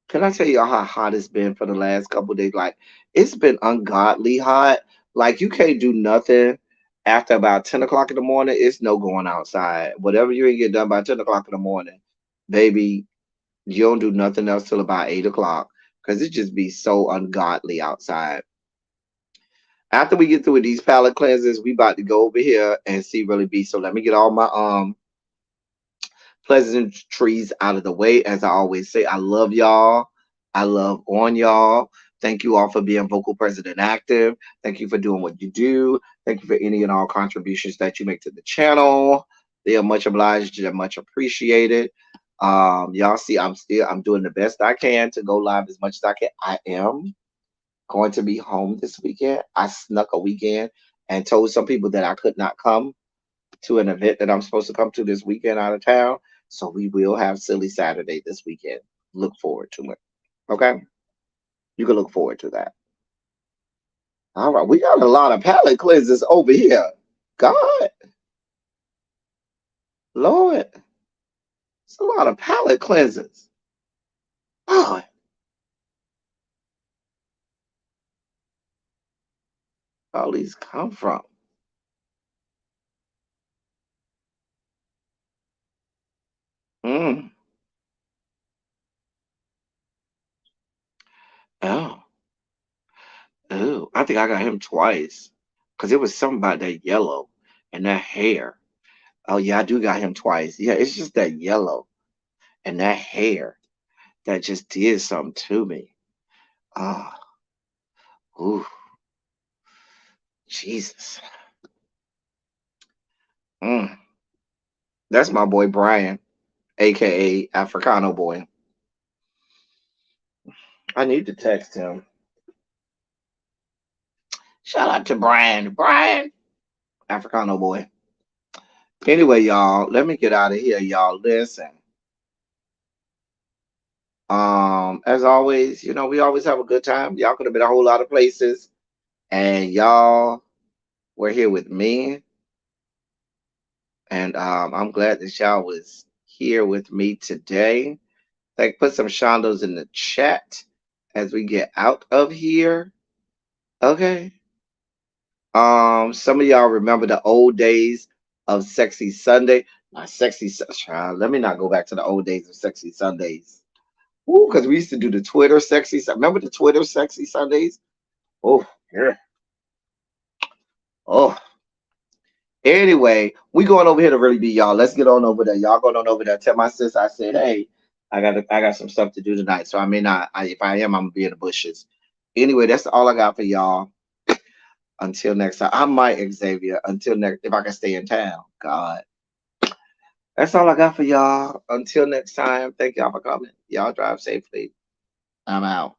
S3: can I tell y'all how hot it's been for the last couple of days? Like, it's been ungodly hot. Like, you can't do nothing after about 10 o'clock in the morning. It's no going outside. Whatever you ain't get done by 10 o'clock in the morning, baby, you don't do nothing else till about 8 o'clock because it just be so ungodly outside. After we get through with these palate cleansers, we about to go over here and see really be. So let me get all my pleasantries out of the way. As I always say, I love y'all. I love on y'all. Thank you all for being vocal, present, and active. Thank you for doing what you do. Thank you for any and all contributions that you make to the channel. They are much obliged. They're much appreciated. Y'all see, I'm doing the best I can to go live as much as I can. I am going to be home this weekend. I snuck a weekend and told some people that I could not come to an event that I'm supposed to come to this weekend out of town. So we will have Silly Saturday this weekend. Look forward to it. Okay? You can look forward to that. All right. We got a lot of palate cleansers over here. God, Lord, it's a lot of palate cleansers. Lord, all these come from? Mm. Oh, oh, I think I got him twice. Cause it was something about that yellow and that hair. Oh yeah, I do got him twice. Yeah, it's just that yellow and that hair that just did something to me. Ah, ooh, Jesus. Mm. That's my boy Brian, aka Africano boy. I need to text him. Shout out to Brian. Brian, Africano boy. Anyway, y'all, let me get out of here. Y'all, listen. As always, we always have a good time. Y'all could have been a whole lot of places, and y'all were here with me. And I'm glad that y'all was here with me today. Like, put some shondos in the chat as we get out of here. Okay. Some of y'all remember the old days of Sexy Sunday. Not sexy. Let me not go back to the old days of Sexy Sundays. Ooh, because we used to do the Twitter Sexy. Remember the Twitter Sexy Sundays? Oh, yeah. Oh. Anyway, we going over here to really be y'all. Let's get on over there. Y'all going on over there. Tell my sis I said, hey, I got some stuff to do tonight. So I may not. If I am, I'm gonna be in the bushes. Anyway, that's all I got for y'all. Until next time, I'm Mike Xavier. Until next, if I can stay in town, God. That's all I got for y'all. Until next time, thank y'all for coming. Y'all drive safely. I'm out.